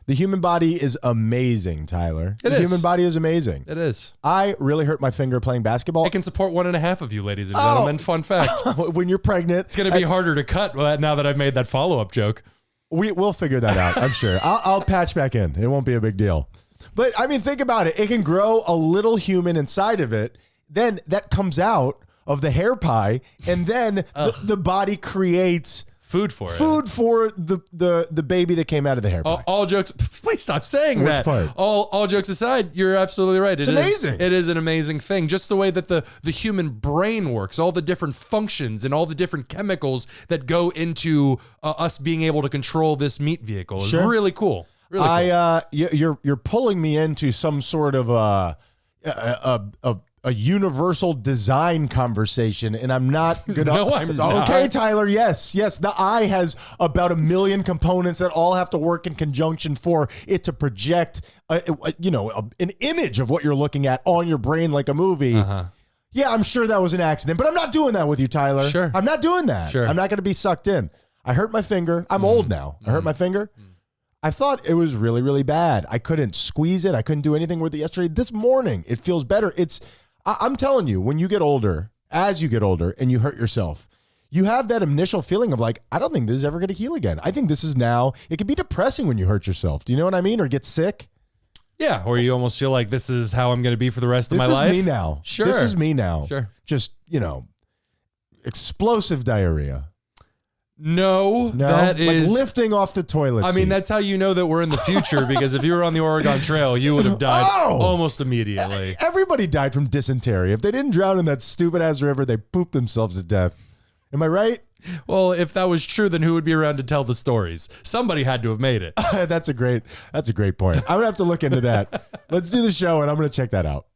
S1: The human body is amazing, Tyler.
S2: It
S1: the
S2: is.
S1: human body is amazing.
S2: It is.
S1: I really hurt my finger playing basketball.
S2: I can support 1.5 of you, ladies and
S1: Oh.
S2: gentlemen. Fun fact.
S1: When you're pregnant,
S2: It's going to be harder to cut now that I've made that follow-up joke.
S1: We'll figure that out, I'm sure. I'll patch back in. It won't be a big deal. But, I mean, think about it. It can grow a little human inside of it. Then that comes out of the hair pie, and then the body creates
S2: Food for
S1: the baby that came out of the hair pie.
S2: All jokes. Please stop saying
S1: Which
S2: that.
S1: part?
S2: All jokes aside, you're absolutely right.
S1: It's amazing.
S2: It is an amazing thing. Just the way that the human brain works, all the different functions and all the different chemicals that go into us being able to control this meat vehicle is
S1: Sure.
S2: really cool. Really cool.
S1: You're pulling me into some sort of a universal design conversation, and I'm not gonna.
S2: No, I'm not.
S1: Okay, Tyler. Yes. The eye has about 1 million components that all have to work in conjunction for it to project, an image of what you're looking at on your brain like a movie. Yeah, I'm sure that was an accident, but I'm not doing that with you, Tyler.
S2: Sure.
S1: I'm not doing that.
S2: Sure.
S1: I'm not going to be sucked in. I hurt my finger. I'm old now. I hurt my finger. I thought it was really, really bad. I couldn't squeeze it. I couldn't do anything with it yesterday. This morning, it feels better. I'm telling you, when you get older, as you get older and you hurt yourself, you have that initial feeling of like, I don't think this is ever going to heal again. I think this is now, it can be depressing when you hurt yourself. Do you know what I mean? Or get sick.
S2: Yeah, or you almost feel like this is how I'm going to be for the rest of my life.
S1: This is me now.
S2: Sure.
S1: This is me now.
S2: Sure.
S1: Just, explosive diarrhea.
S2: No,
S1: No,
S2: that is
S1: like lifting off the toilet.
S2: I
S1: seat.
S2: mean, that's how you know that we're in the future, because if you were on the Oregon Trail, you would have died
S1: Oh!
S2: almost immediately.
S1: Everybody died from dysentery. If they didn't drown in that stupid ass river, they pooped themselves to death. Am I right?
S2: Well, if that was true, then who would be around to tell the stories? Somebody had to have made it.
S1: That's a great point. I'm gonna have to look into that. Let's do the show, and I'm gonna check that out.